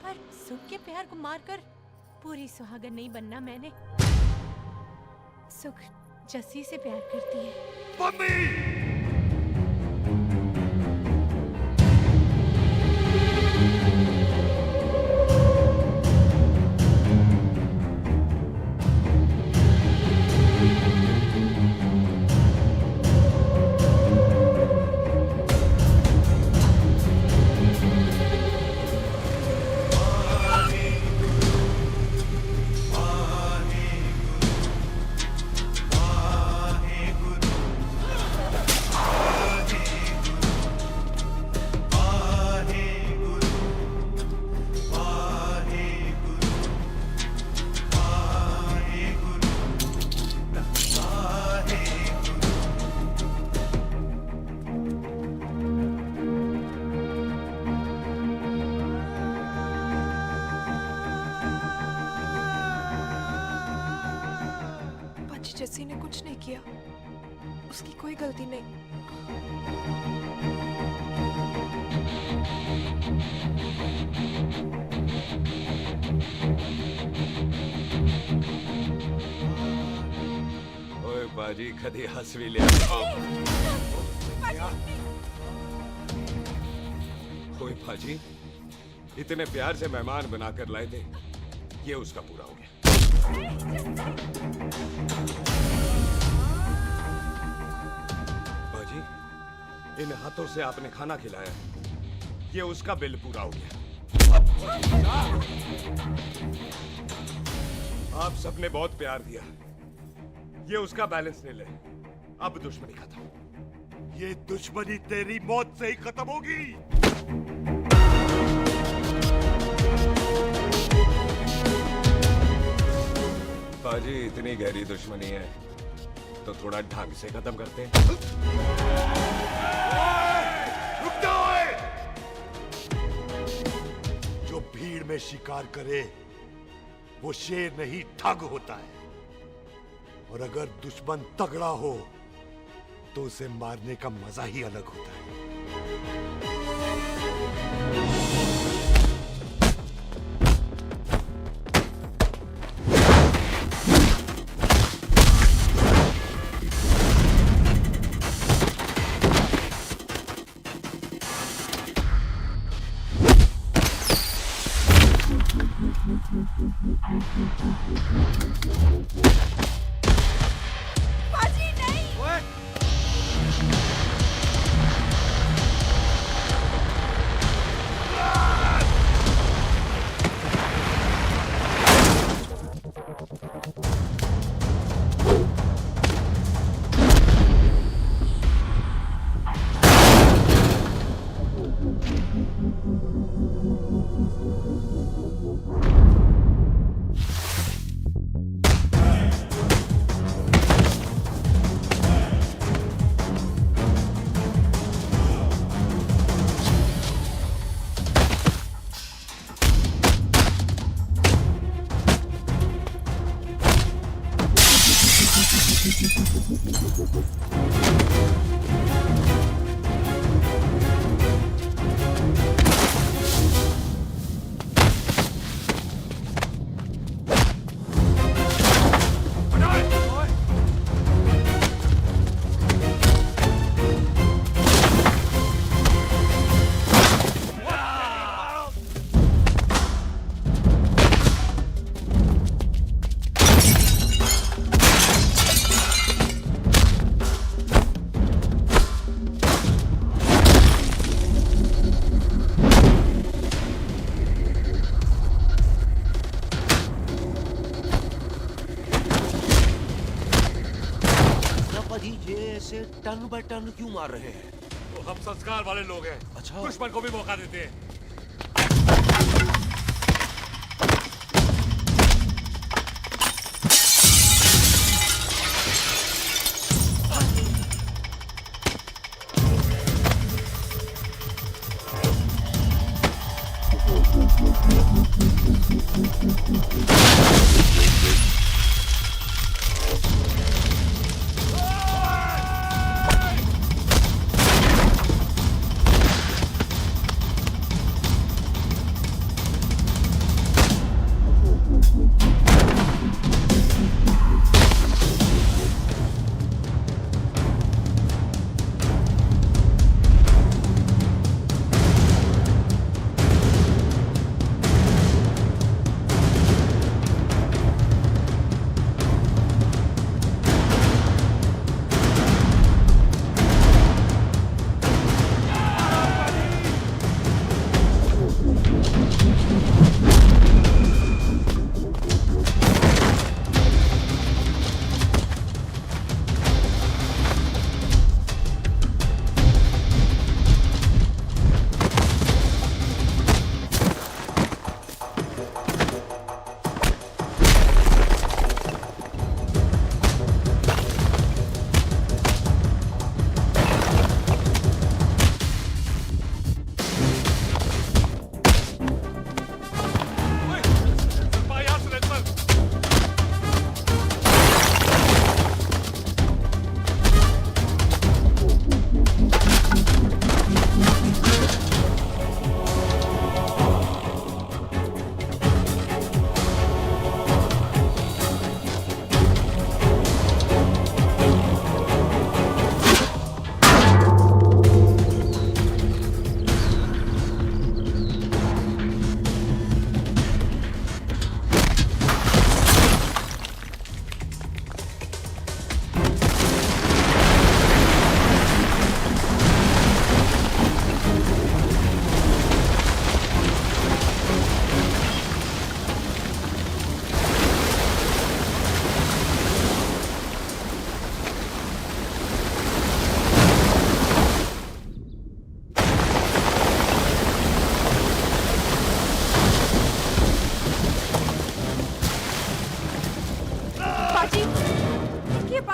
पर सुख के प्यार को मारकर पूरी सुहागन नहीं बनना मैंने। सुख जस्सी से प्यार करती है। मम्मी! आज जस्सी ने कुछ नहीं किया, उसकी कोई गलती नहीं। ओए बाजी कदी हंस भी ले ओए बाजी इतने प्यार से मेहमान बनाकर लाए थे, ये उसका पूरा हो गया। बाजी इन हाथों से आपने खाना खिलाया, ये उसका बिल पूरा हो गया। आप सबने बहुत प्यार दिया, ये उसका बैलेंस नहीं ले। अब दुश्मनी खत्म। ये दुश्मनी तेरी मौत से ही खत्म होगी। बाजी इतनी गहरी दुश्मनी है तो थोड़ा ढंग से खत्म करते हैं। रुक जाओ! जो भीड़ में शिकार करे वो शेर नहीं ठग होता है, और अगर दुश्मन तगड़ा हो तो उसे मारने का मजा ही अलग होता है। बाजी नहीं। टन बाय टन क्यों मार रहे हैं? तो हम संस्कार वाले लोग हैं। अच्छा। दुश्मन को भी मौका देते हैं।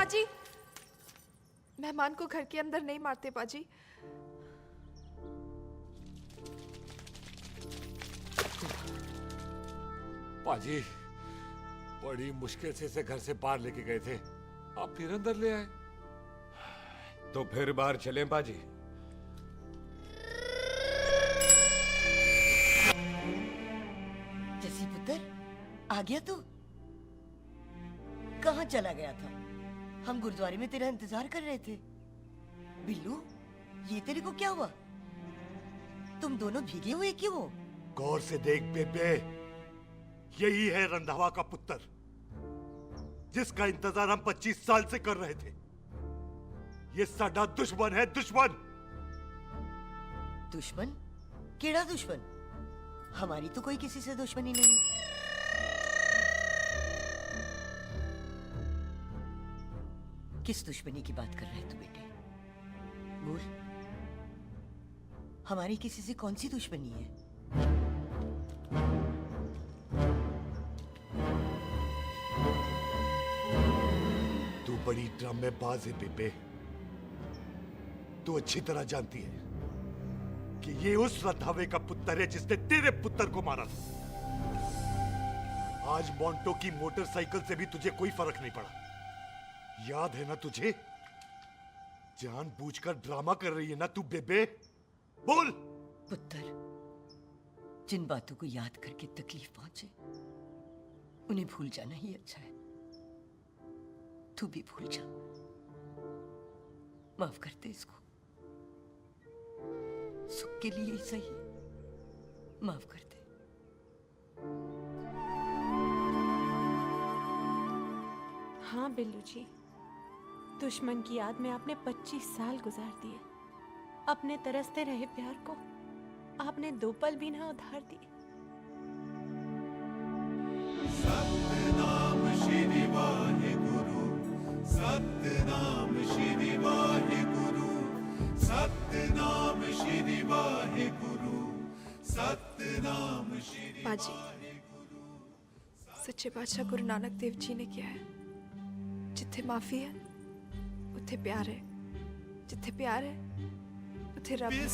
पाजी, मेहमान को घर के अंदर नहीं मारते पाजी। पाजी, बड़ी मुश्किल से इसे घर से बाहर लेके गए थे, आप फिर अंदर ले आए। तो फिर बाहर चलें पाजी। जसी पुत्र, आ गया तू? कहाँ चला गया था? हम गुरुद्वारे में तेरा इंतजार कर रहे थे। बिल्लू, ये तेरे को क्या हुआ? तुम दोनों भीगे हुए क्यों हो? गौर से देख बेबे, यही है रंधावा का पुत्र, जिसका इंतजार हम 25 साल से कर रहे थे। ये साडा दुश्मन है, दुश्मन। दुश्मन? केड़ा दुश्मन? हमारी तो कोई किसी से दुश्मनी नहीं। किस दुश्मनी की बात कर रहे तू बेटे? बोल, हमारी किसी से कौन सी दुश्मनी है? तू बड़ी ड्रामेबाज है बेबे। तू अच्छी तरह जानती है कि ये उस रंधावे का पुत्र है जिसने तेरे पुत्र को मारा था। आज मोंटो की मोटरसाइकिल से भी तुझे कोई फर्क नहीं पड़ा। याद है ना तुझे? जानबूझकर ड्रामा कर रही है ना तू बेबे? बोल। पुत्र, जिन बातों को याद करके तकलीफ पहुंचे, उन्हें भूल जाना ही अच्छा है। तू भी भूल जा। माफ कर दे इसको। सुख के लिए ही सही, माफ कर दे। हाँ बिल्लू जी, दुश्मन की याद में आपने 25 साल गुजार दिए। अपने तरसते रहे प्यार को आपने 2 पल भी ना उधार दिए। सतनाम श्री वाहेगुरु, सतनाम श्री वाहेगुरु, सतनाम श्री वाहेगुरु, सतनाम श्री पाजी, सच्चे बादशाह गुरु नानक देव जी ने किया है, जिथे माफी है उथे प्यार है, जिथे प्यार है उथे रब है।